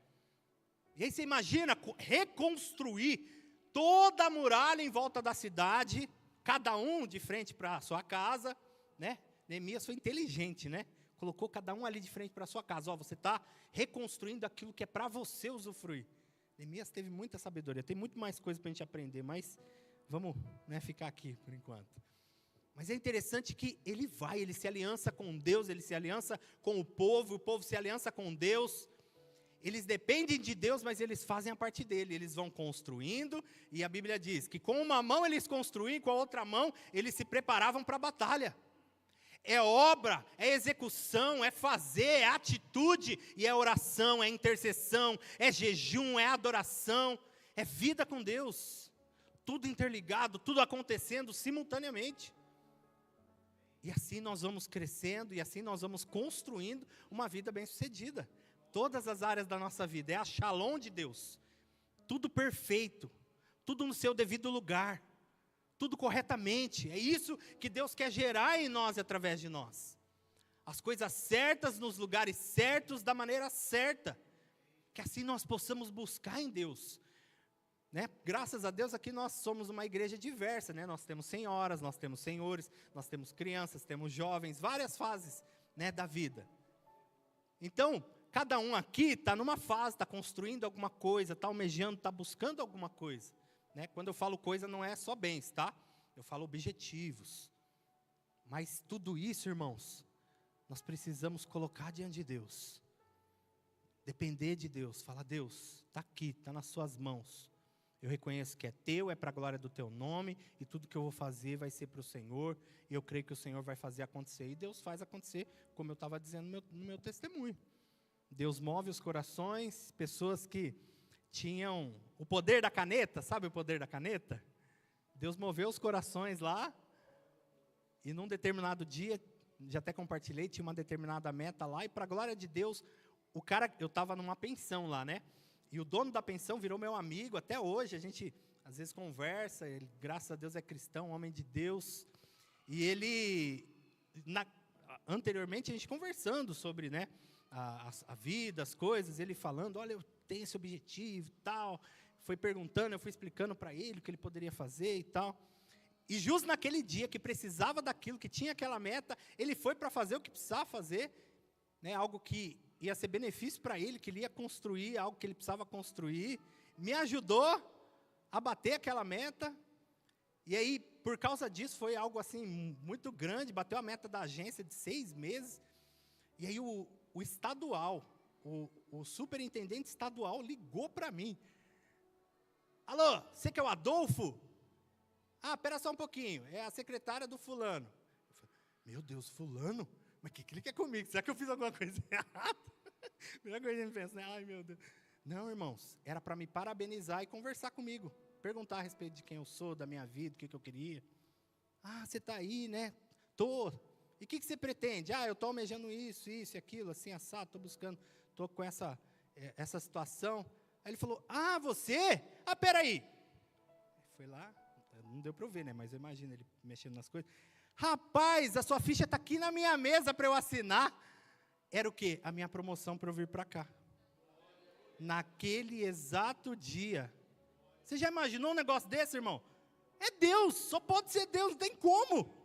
E aí você imagina reconstruir toda a muralha em volta da cidade, cada um de frente para a sua casa, né? Neemias foi inteligente, né? Colocou cada um ali de frente para a sua casa. Ó, você está reconstruindo aquilo que é para você usufruir. Neemias teve muita sabedoria. Tem muito mais coisa para a gente aprender, mas vamos, né, ficar aqui por enquanto. Mas é interessante que ele se aliança com Deus, ele se aliança com o povo se aliança com Deus. Eles dependem de Deus, mas eles fazem a parte dele. Eles vão construindo, e a Bíblia diz que com uma mão eles construíam, com a outra mão eles se preparavam para a batalha. É obra, é execução, é fazer, é atitude, e é oração, é intercessão, é jejum, é adoração, é vida com Deus. Tudo interligado, tudo acontecendo simultaneamente. E assim nós vamos crescendo, e assim nós vamos construindo uma vida bem-sucedida. Todas as áreas da nossa vida, é a Shalom de Deus. Tudo perfeito, tudo no seu devido lugar, tudo corretamente. É isso que Deus quer gerar em nós e através de nós. As coisas certas nos lugares certos, da maneira certa. Que assim nós possamos buscar em Deus. Né? Graças a Deus aqui nós somos uma igreja diversa, né? Nós temos senhoras, nós temos senhores, nós temos crianças, temos jovens, várias fases, né, da vida. Então, cada um aqui está numa fase, está construindo alguma coisa, está almejando, está buscando alguma coisa. Né? Quando eu falo coisa não é só bens, tá? Eu falo objetivos. Mas tudo isso, irmãos, nós precisamos colocar diante de Deus. Depender de Deus, falar, Deus, está aqui, está nas suas mãos. Eu reconheço que é teu, é para a glória do teu nome, e tudo que eu vou fazer vai ser para o Senhor, e eu creio que o Senhor vai fazer acontecer. E Deus faz acontecer, como eu estava dizendo no meu testemunho. Deus move os corações, pessoas que tinham o poder da caneta, sabe o poder da caneta? Deus moveu os corações lá, e num determinado dia, já até compartilhei, tinha uma determinada meta lá, e para a glória de Deus, o cara, eu estava numa pensão lá, né? E o dono da pensão virou meu amigo, até hoje, a gente às vezes conversa, ele, graças a Deus é cristão, homem de Deus, e ele, anteriormente a gente conversando sobre, né, a vida, as coisas, ele falando, olha, eu tenho esse objetivo e tal, foi perguntando, eu fui explicando para ele o que ele poderia fazer e tal, e justo naquele dia que precisava daquilo, que tinha aquela meta, ele foi para fazer o que precisava fazer, né, algo que ia ser benefício para ele, que ele ia construir algo que ele precisava construir, me ajudou a bater aquela meta, e aí, por causa disso, foi algo assim, muito grande, bateu a meta da agência de 6 meses, e aí o estadual, o superintendente estadual ligou para mim, alô, você que é o Adolfo? Ah, espera só um pouquinho, é a secretária do fulano. Eu falei, meu Deus, fulano? Mas o que ele quer comigo? Será que eu fiz alguma coisa errada? Primeira coisa que a gente pensa, né? Ai, meu Deus. Não, irmãos, era para me parabenizar e conversar comigo. Perguntar a respeito de quem eu sou, da minha vida, o que eu queria. Ah, você está aí, né? Tô. E o que você pretende? Ah, eu estou almejando isso e aquilo, assim, assado, estou buscando, estou com essa situação. Aí ele falou, ah, você? Ah, peraí. Foi lá, não deu para eu ver, né? Mas eu imagino ele mexendo nas coisas. Rapaz, a sua ficha está aqui na minha mesa para eu assinar. Era o quê? A minha promoção para eu vir para cá. Naquele exato dia. Você já imaginou um negócio desse, irmão? É Deus, só pode ser Deus, não tem como.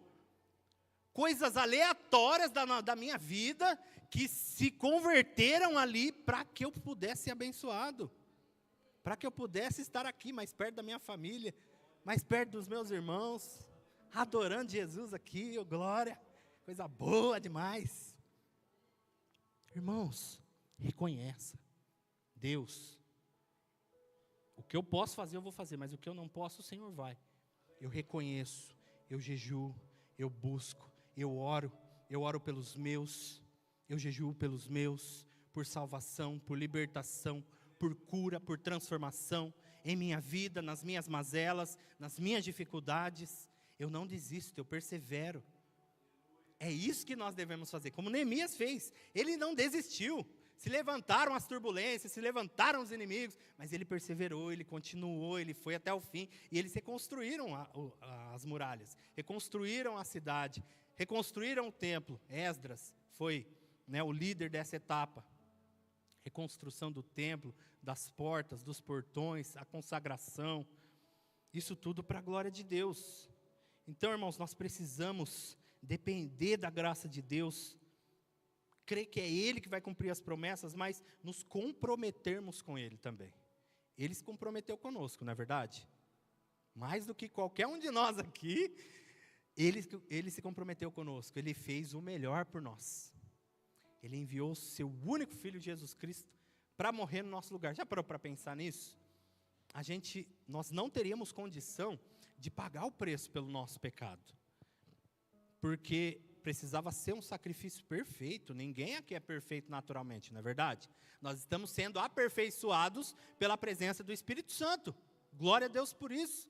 Coisas aleatórias da minha vida, que se converteram ali para que eu pudesse ser abençoado. Para que eu pudesse estar aqui, mais perto da minha família, mais perto dos meus irmãos, adorando Jesus aqui, oh glória, coisa boa demais. Irmãos, reconheça, Deus, o que eu posso fazer eu vou fazer, mas o que eu não posso o Senhor vai. Eu reconheço, eu jejuo, eu busco, eu oro pelos meus, eu jejuo pelos meus, por salvação, por libertação, por cura, por transformação, em minha vida, nas minhas mazelas, nas minhas dificuldades. Eu não desisto, eu persevero. É isso que nós devemos fazer, como Neemias fez. Ele não desistiu. Se levantaram as turbulências, se levantaram os inimigos, mas ele perseverou, ele continuou, ele foi até o fim. E eles reconstruíram as muralhas, reconstruíram a cidade, reconstruíram o templo. Esdras foi, né, o líder dessa etapa. Reconstrução do templo, das portas, dos portões, a consagração. Isso tudo para a glória de Deus. Então, irmãos, nós precisamos depender da graça de Deus, crer que é Ele que vai cumprir as promessas, mas nos comprometermos com Ele também. Ele se comprometeu conosco, não é verdade? Mais do que qualquer um de nós aqui, Ele se comprometeu conosco, Ele fez o melhor por nós. Ele enviou o seu único Filho, Jesus Cristo, para morrer no nosso lugar. Já parou para pensar nisso? Nós não teríamos condição de pagar o preço pelo nosso pecado, porque precisava ser um sacrifício perfeito. Ninguém aqui é perfeito naturalmente, não é verdade? Nós estamos sendo aperfeiçoados pela presença do Espírito Santo. Glória a Deus por isso.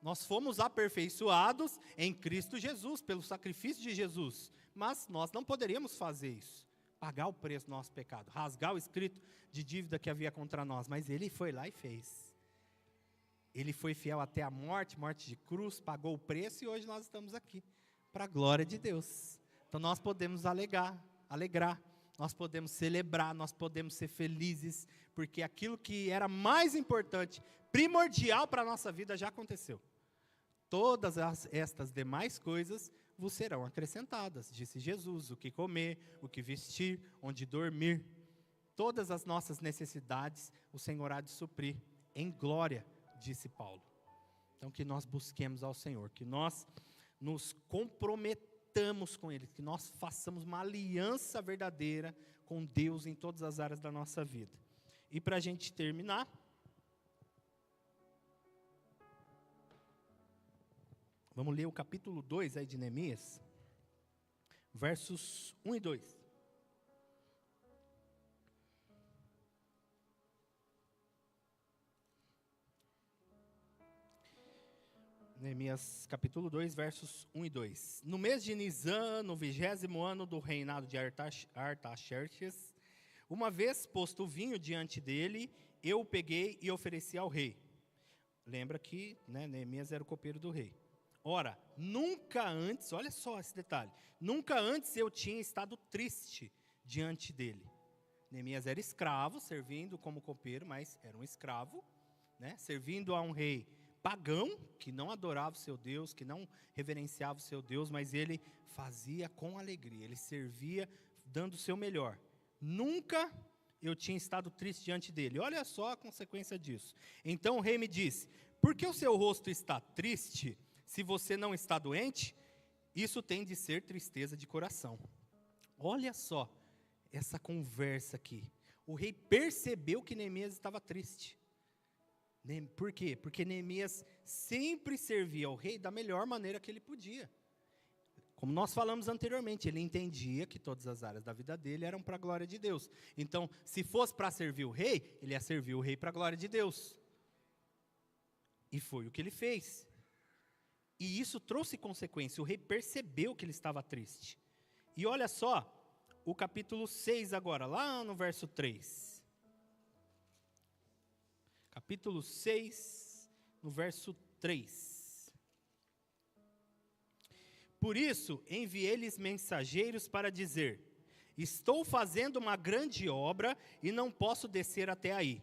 Nós fomos aperfeiçoados em Cristo Jesus, pelo sacrifício de Jesus. Mas nós não poderíamos fazer isso, pagar o preço do nosso pecado, rasgar o escrito de dívida que havia contra nós. Mas Ele foi lá e fez. Ele foi fiel até a morte de cruz, pagou o preço, e hoje nós estamos aqui, para a glória de Deus. Então nós podemos alegrar, nós podemos celebrar, nós podemos ser felizes, porque aquilo que era mais importante, primordial para a nossa vida já aconteceu. Todas estas demais coisas vos serão acrescentadas, disse Jesus: o que comer, o que vestir, onde dormir. Todas as nossas necessidades o Senhor há de suprir em glória, disse Paulo. Então que nós busquemos ao Senhor, que nós nos comprometamos com Ele, que nós façamos uma aliança verdadeira com Deus em todas as áreas da nossa vida. E para a gente terminar, vamos ler o capítulo 2 aí de Neemias, versos 1 e 2. Neemias capítulo 2, versos 1 e 2. No mês de Nisan, no 20º ano do reinado de Artaxerxes, uma vez posto o vinho diante dele, eu o peguei e ofereci ao rei. Lembra que Neemias era o copeiro do rei. Ora, nunca antes, olha só esse detalhe, nunca antes eu tinha estado triste diante dele. Neemias era escravo, servindo como copeiro, mas era um escravo, servindo a um rei pagão, que não adorava o seu Deus, que não reverenciava o seu Deus, mas ele fazia com alegria, ele servia dando o seu melhor. Nunca eu tinha estado triste diante dele. Olha só a consequência disso. Então o rei me disse: por que o seu rosto está triste, se você não está doente? Isso tem de ser tristeza de coração. Olha só essa conversa aqui. O rei percebeu que Neemias estava triste. Por quê? Porque Neemias sempre servia ao rei da melhor maneira que ele podia. Como nós falamos anteriormente, ele entendia que todas as áreas da vida dele eram para a glória de Deus. Então, se fosse para servir o rei, ele ia servir o rei para a glória de Deus. E foi o que ele fez. E isso trouxe consequência. O rei percebeu que ele estava triste. E olha só, o capítulo 6 agora, lá no verso 3. Capítulo 6, no verso 3. Por isso, enviei-lhes mensageiros para dizer: estou fazendo uma grande obra e não posso descer até aí.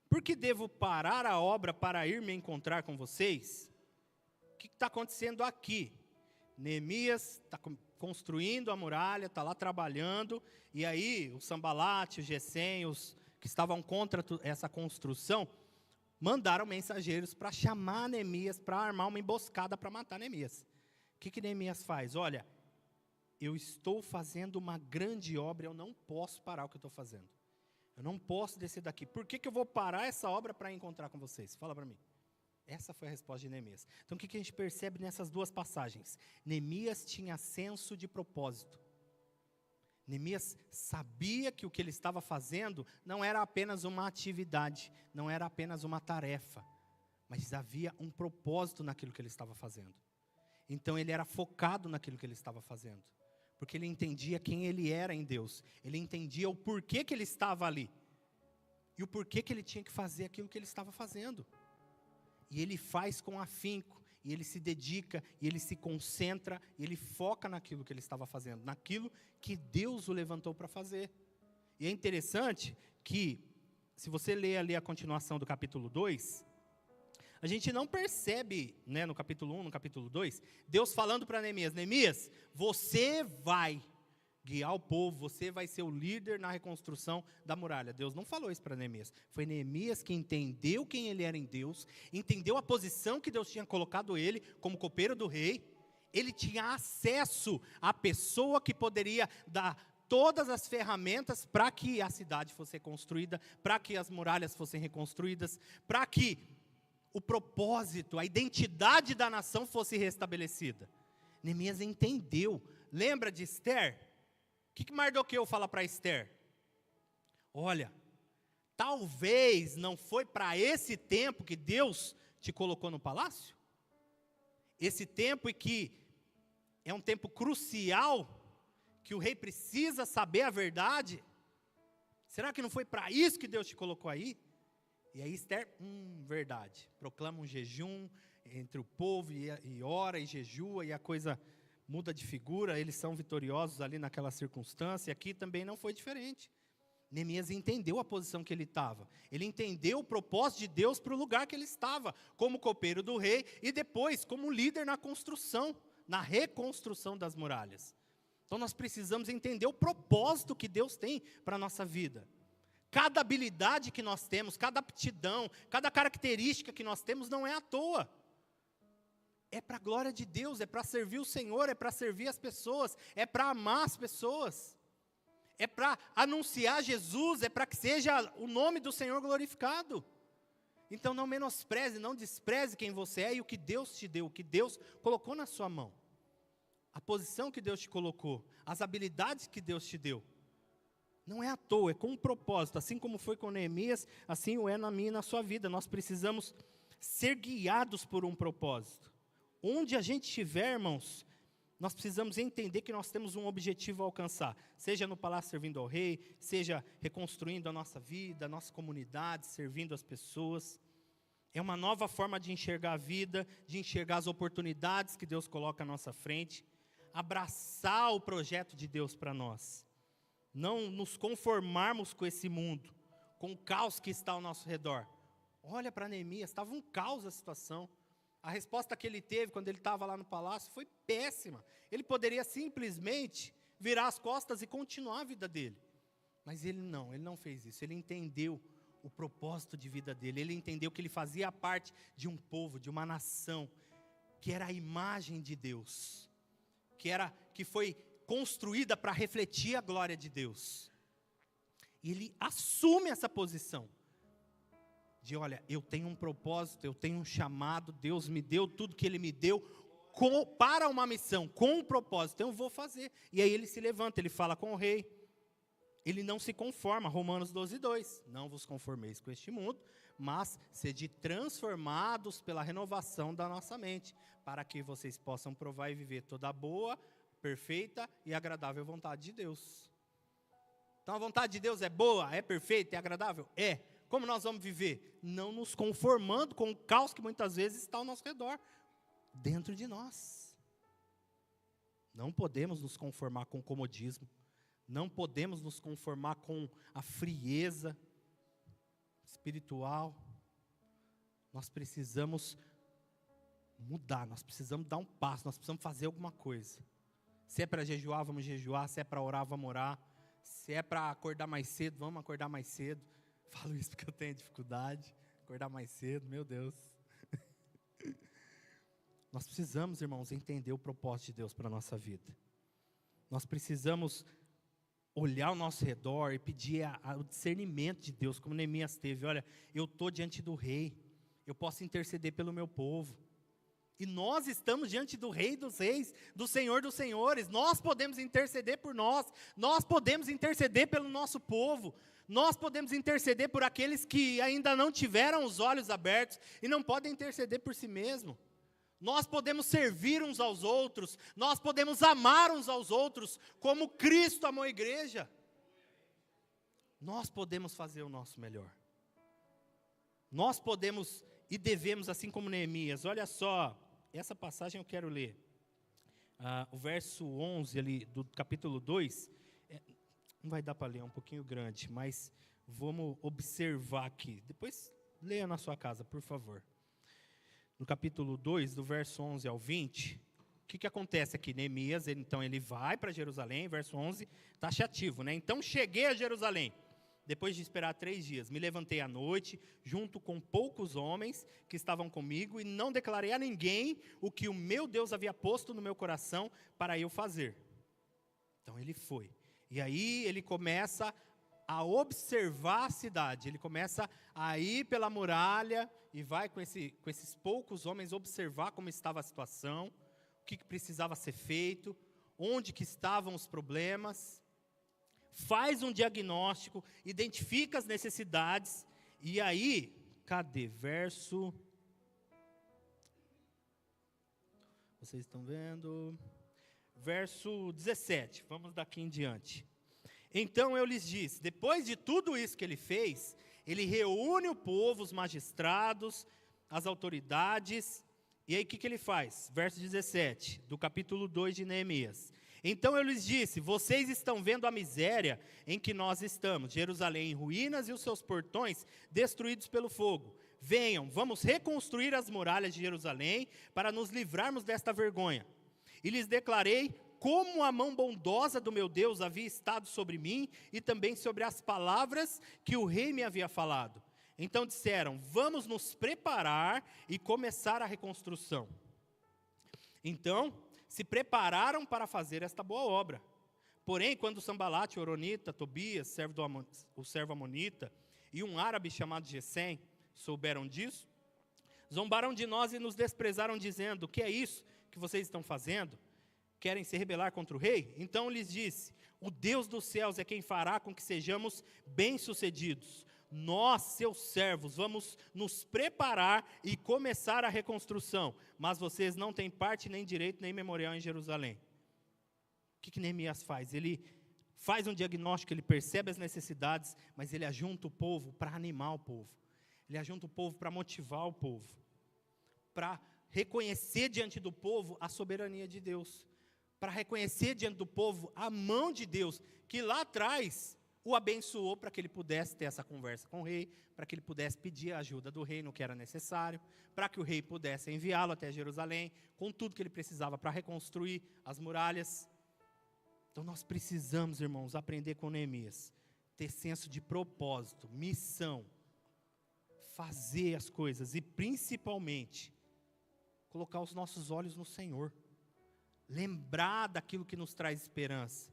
Por que devo parar a obra para ir me encontrar com vocês? O que está acontecendo aqui? Neemias está construindo a muralha, está lá trabalhando, e aí o Sambalate, o Gesem, os que estavam contra essa construção, mandaram mensageiros para chamar Neemias, para armar uma emboscada para matar Neemias. O que Neemias faz? Olha, eu estou fazendo uma grande obra, eu não posso parar o que eu estou fazendo. Eu não posso descer daqui. Por que eu vou parar essa obra para encontrar com vocês? Fala para mim. Essa foi a resposta de Neemias. Então o que a gente percebe nessas duas passagens? Neemias tinha senso de propósito. Neemias sabia que o que ele estava fazendo não era apenas uma atividade, não era apenas uma tarefa, mas havia um propósito naquilo que ele estava fazendo. Então ele era focado naquilo que ele estava fazendo, porque ele entendia quem ele era em Deus, ele entendia o porquê que ele estava ali, e o porquê que ele tinha que fazer aquilo que ele estava fazendo. E ele faz com afinco, e ele se dedica, e ele se concentra, e ele foca naquilo que ele estava fazendo, naquilo que Deus o levantou para fazer. E é interessante que, se você ler ali a continuação do capítulo 2, A gente não percebe, né, no capítulo 1, no capítulo 2, Deus falando para Neemias: Neemias, você vai guiar o povo, você vai ser o líder na reconstrução da muralha. Deus não falou isso para Neemias. Foi Neemias que entendeu quem ele era em Deus, entendeu a posição que Deus tinha colocado ele como copeiro do rei. Ele tinha acesso à pessoa que poderia dar todas as ferramentas para que a cidade fosse construída, para que as muralhas fossem reconstruídas, para que o propósito, a identidade da nação fosse restabelecida. Neemias entendeu. Lembra de Esther? O que Mardoqueu fala para Esther? Olha, talvez não foi para esse tempo que Deus te colocou no palácio? Esse tempo em que é um tempo crucial, que o rei precisa saber a verdade? Será que não foi para isso que Deus te colocou aí? E aí Esther, verdade, proclama um jejum entre o povo e ora e jejua, e a coisa muda de figura, eles são vitoriosos ali naquela circunstância. Aqui também não foi diferente. Neemias entendeu a posição que ele estava, ele entendeu o propósito de Deus para o lugar que ele estava, como copeiro do rei, e depois como líder na construção, na reconstrução das muralhas. Então nós precisamos entender o propósito que Deus tem para a nossa vida. Cada habilidade que nós temos, cada aptidão, cada característica que nós temos não é à toa. É para a glória de Deus, é para servir o Senhor, é para servir as pessoas, é para amar as pessoas, é para anunciar Jesus, é para que seja o nome do Senhor glorificado. Então não menospreze, não despreze quem você é e o que Deus te deu, o que Deus colocou na sua mão. A posição que Deus te colocou, as habilidades que Deus te deu. Não é à toa, é com um propósito. Assim como foi com Neemias, assim o é na minha e na sua vida. Nós precisamos ser guiados por um propósito. Onde a gente estiver, irmãos, nós precisamos entender que nós temos um objetivo a alcançar. Seja no palácio servindo ao rei, seja reconstruindo a nossa vida, a nossa comunidade, servindo as pessoas. É uma nova forma de enxergar a vida, de enxergar as oportunidades que Deus coloca à nossa frente. Abraçar o projeto de Deus para nós. Não nos conformarmos com esse mundo, com o caos que está ao nosso redor. Olha para Neemias, estava um caos a situação. A resposta que ele teve quando ele estava lá no palácio foi péssima. Ele poderia simplesmente virar as costas e continuar a vida dele. Mas ele não fez isso. Ele entendeu o propósito de vida dele. Ele entendeu que ele fazia parte de um povo, de uma nação, que era a imagem de Deus, que foi construída para refletir a glória de Deus. E ele assume essa posição de, olha, eu tenho um propósito, eu tenho um chamado, Deus me deu tudo que Ele me deu para uma missão, com um propósito, então eu vou fazer. E aí ele se levanta, ele fala com o rei, ele não se conforma, Romanos 12:2, não vos conformeis com este mundo, mas sede transformados pela renovação da nossa mente, para que vocês possam provar e viver toda a boa, perfeita e agradável vontade de Deus. Então a vontade de Deus é boa, é perfeita, é agradável? É. Como nós vamos viver? Não nos conformando com o caos que muitas vezes está ao nosso redor, dentro de nós. Não podemos nos conformar com o comodismo, não podemos nos conformar com a frieza espiritual. Nós precisamos mudar, nós precisamos dar um passo, nós precisamos fazer alguma coisa. Se é para jejuar, vamos jejuar. Se é para orar, vamos orar. Se é para acordar mais cedo, vamos acordar mais cedo. Falo isso porque eu tenho dificuldade. Acordar mais cedo, meu Deus. Nós precisamos, irmãos, entender o propósito de Deus para a nossa vida. Nós precisamos olhar ao nosso redor e pedir o discernimento de Deus, como Neemias teve. Olha, eu estou diante do rei, eu posso interceder pelo meu povo. E nós estamos diante do Rei dos Reis, do Senhor dos Senhores. Nós podemos interceder por nós podemos interceder pelo nosso povo, nós podemos interceder por aqueles que ainda não tiveram os olhos abertos e não podem interceder por si mesmo. Nós podemos servir uns aos outros, nós podemos amar uns aos outros, como Cristo amou a igreja. Nós podemos fazer o nosso melhor. Nós podemos e devemos, assim como Neemias. Olha só, essa passagem eu quero ler. O verso 11 ali do capítulo 2, não vai dar para ler, é um pouquinho grande, mas vamos observar aqui. Depois leia na sua casa, por favor. no capítulo 2, do verso 11 ao 20, o que acontece aqui? Neemias, ele vai para Jerusalém, verso 11, taxativo, né? Então cheguei a Jerusalém, depois de esperar 3 dias, me levantei à noite, junto com poucos homens que estavam comigo, e não declarei a ninguém o que o meu Deus havia posto no meu coração para eu fazer. Então ele foi. E aí ele começa a observar a cidade, ele começa a ir pela muralha e vai com esses poucos homens observar como estava a situação, o que precisava ser feito, onde que estavam os problemas, faz um diagnóstico, identifica as necessidades, e aí, cadê? Vocês estão vendo? Verso 17, vamos daqui em diante. Então eu lhes disse, depois de tudo isso que ele fez, ele reúne o povo, os magistrados, as autoridades, e aí o que ele faz? Verso 17, do capítulo 2 de Neemias. Então eu lhes disse, vocês estão vendo a miséria em que nós estamos, Jerusalém em ruínas e os seus portões destruídos pelo fogo. Venham, vamos reconstruir as muralhas de Jerusalém para nos livrarmos desta vergonha. E lhes declarei como a mão bondosa do meu Deus havia estado sobre mim e também sobre as palavras que o rei me havia falado. Então disseram, vamos nos preparar e começar a reconstrução. Então se prepararam para fazer esta boa obra. Porém, quando Sambalate, Horonita, Tobias, o servo amonita, e um árabe chamado Gesem souberam disso, zombaram de nós e nos desprezaram, dizendo, o que é isso que vocês estão fazendo? Querem se rebelar contra o rei? Então lhes disse, o Deus dos céus é quem fará com que sejamos bem-sucedidos. Nós, seus servos, vamos nos preparar e começar a reconstrução, mas vocês não têm parte, nem direito, nem memorial em Jerusalém. O que Neemias faz? Ele faz um diagnóstico, ele percebe as necessidades, mas ele ajunta o povo para animar o povo. Ele ajunta o povo para motivar o povo, para reconhecer diante do povo a soberania de Deus, para reconhecer diante do povo a mão de Deus, que lá atrás o abençoou para que ele pudesse ter essa conversa com o rei, para que ele pudesse pedir a ajuda do rei no que era necessário, para que o rei pudesse enviá-lo até Jerusalém, com tudo que ele precisava para reconstruir as muralhas. Então nós precisamos, irmãos, aprender com Neemias, ter senso de propósito, missão, fazer as coisas e principalmente colocar os nossos olhos no Senhor, lembrar daquilo que nos traz esperança,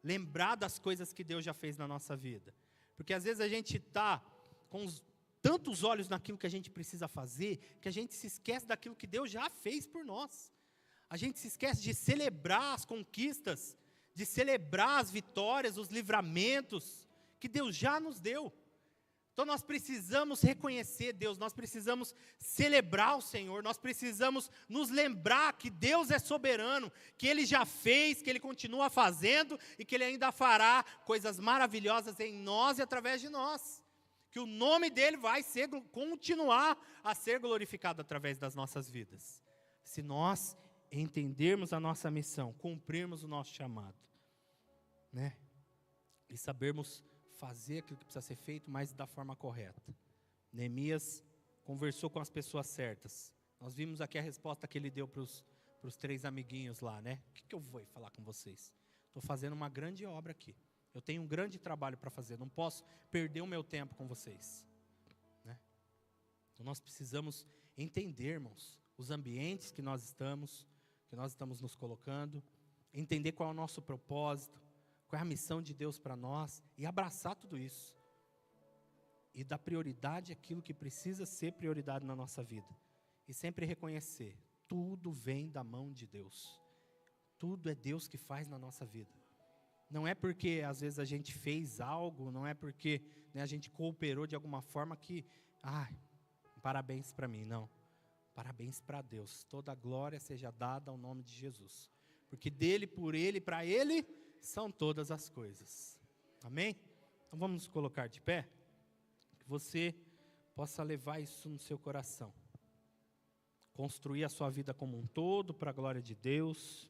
lembrar das coisas que Deus já fez na nossa vida, porque às vezes a gente está com tantos olhos naquilo que a gente precisa fazer, que a gente se esquece daquilo que Deus já fez por nós, a gente se esquece de celebrar as conquistas, de celebrar as vitórias, os livramentos que Deus já nos deu. Então nós precisamos reconhecer Deus, nós precisamos celebrar o Senhor, nós precisamos nos lembrar que Deus é soberano, que Ele já fez, que Ele continua fazendo e que Ele ainda fará coisas maravilhosas em nós e através de nós. Que o nome dEle vai continuar a ser glorificado através das nossas vidas. Se nós entendermos a nossa missão, cumprirmos o nosso chamado, né? E sabermos fazer aquilo que precisa ser feito, mas da forma correta. Neemias conversou com as pessoas certas. Nós vimos aqui a resposta que ele deu para os 3 amiguinhos lá, né? O que eu vou falar com vocês? Estou fazendo uma grande obra aqui. Eu tenho um grande trabalho para fazer. Não posso perder o meu tempo com vocês, né? Então nós precisamos entender, irmãos, os ambientes que nós estamos nos colocando, entender qual é o nosso propósito, qual é a missão de Deus para nós, e abraçar tudo isso, e dar prioridade àquilo que precisa ser prioridade na nossa vida, e sempre reconhecer, tudo vem da mão de Deus, tudo é Deus que faz na nossa vida, não é porque às vezes a gente fez algo, não é porque, né, a gente cooperou de alguma forma que, parabéns para mim, não, parabéns para Deus, toda a glória seja dada ao nome de Jesus, porque dele, por ele, para ele, são todas as coisas, amém? Então vamos nos colocar de pé, que você possa levar isso no seu coração, construir a sua vida como um todo, para a glória de Deus,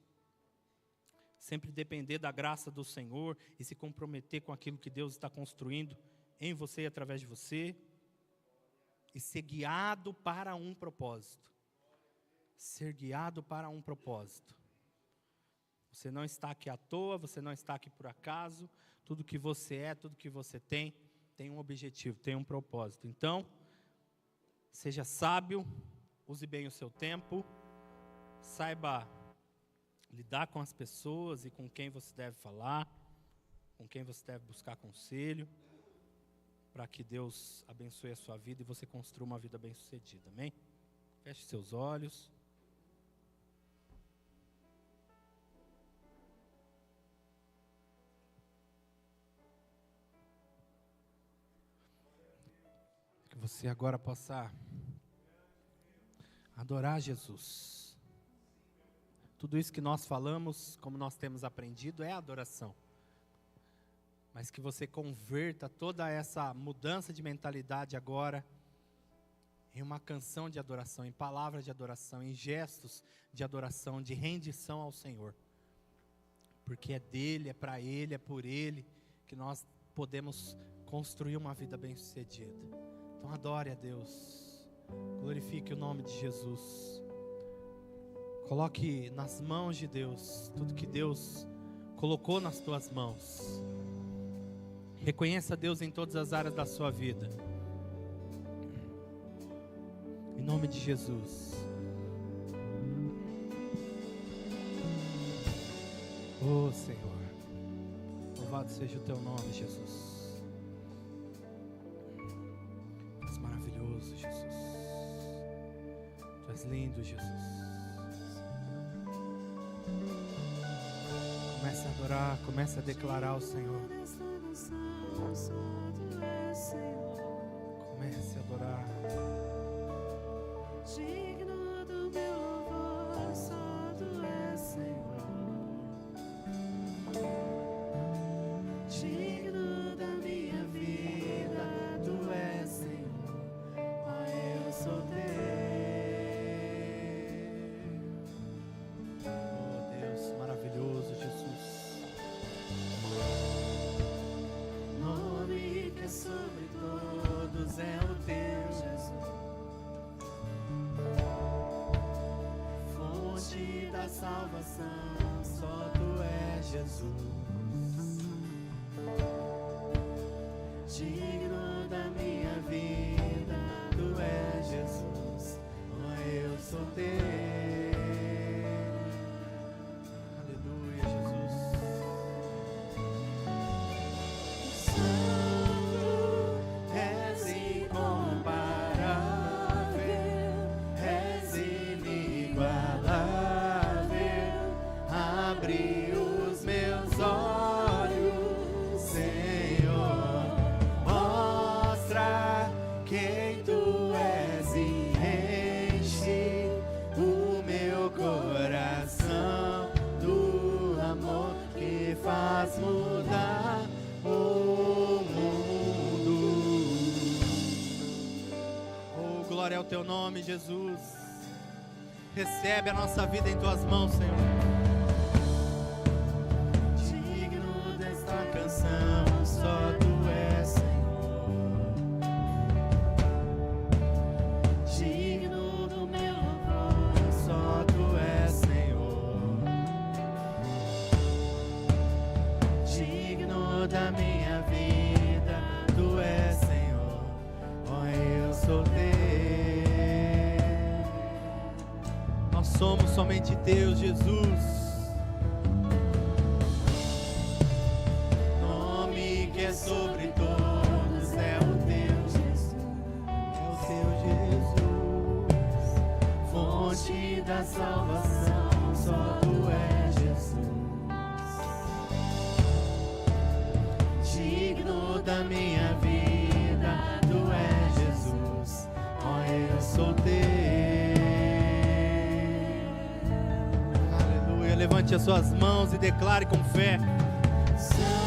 sempre depender da graça do Senhor, e se comprometer com aquilo que Deus está construindo em você e através de você, e ser guiado para um propósito, ser guiado para um propósito. Você não está aqui à toa, você não está aqui por acaso. Tudo que você é, tudo que você tem um objetivo, tem um propósito. Então, seja sábio, use bem o seu tempo, saiba lidar com as pessoas e com quem você deve falar, com quem você deve buscar conselho, para que Deus abençoe a sua vida e você construa uma vida bem-sucedida, amém? Feche seus olhos. Que você agora possa adorar Jesus. Tudo isso que nós falamos, como nós temos aprendido, é adoração. Mas que você converta toda essa mudança de mentalidade agora em uma canção de adoração, em palavras de adoração, em gestos de adoração, de rendição ao Senhor. Porque é dele, é para ele, é por ele que nós podemos construir uma vida bem-sucedida. Então adore a Deus, glorifique o nome de Jesus. Coloque nas mãos de Deus tudo que Deus colocou nas tuas mãos. Reconheça Deus em todas as áreas da sua vida. Em nome de Jesus. Oh Senhor, louvado seja o teu nome, Jesus. Tu és maravilhoso, Jesus. Tu és lindo, Jesus. Comece a adorar, comece a declarar ao Senhor. Comece a adorar. Digno do meu louvor, só tu és, Senhor. Digno da minha vida, tu és, Senhor. Ó, eu sou teu. Oh Deus, maravilhoso, Jesus. Nome que é sobre todos é o teu, Jesus. Fonte da salvação, só tu és, Jesus. Digno da minha vida, tu és, Jesus. Ó, eu sou teu. Aleluia, Jesus. És incomparável, és inigualável. Abre os meus olhos, Senhor. Mostra quem tu és e enche o meu coração do amor que faz mudar o mundo. Oh, glória ao teu nome, Jesus. Recebe a nossa vida em tuas mãos, Senhor. Digno desta canção, só tu és, Senhor. Digno do meu louvor, só tu és, Senhor. Digno da minha vida, tu és, Senhor. Ó, eu sou teu. Nós somos somente teus, Jesus. Nome que é sobre todos é o teu, Jesus. É o teu Jesus. Fonte da salvação, só tu és, Jesus. Digno da minha vida, tu és, Jesus. Ó, eu sou teu. Aleluia. Levante as suas mãos e declare com fé. Santo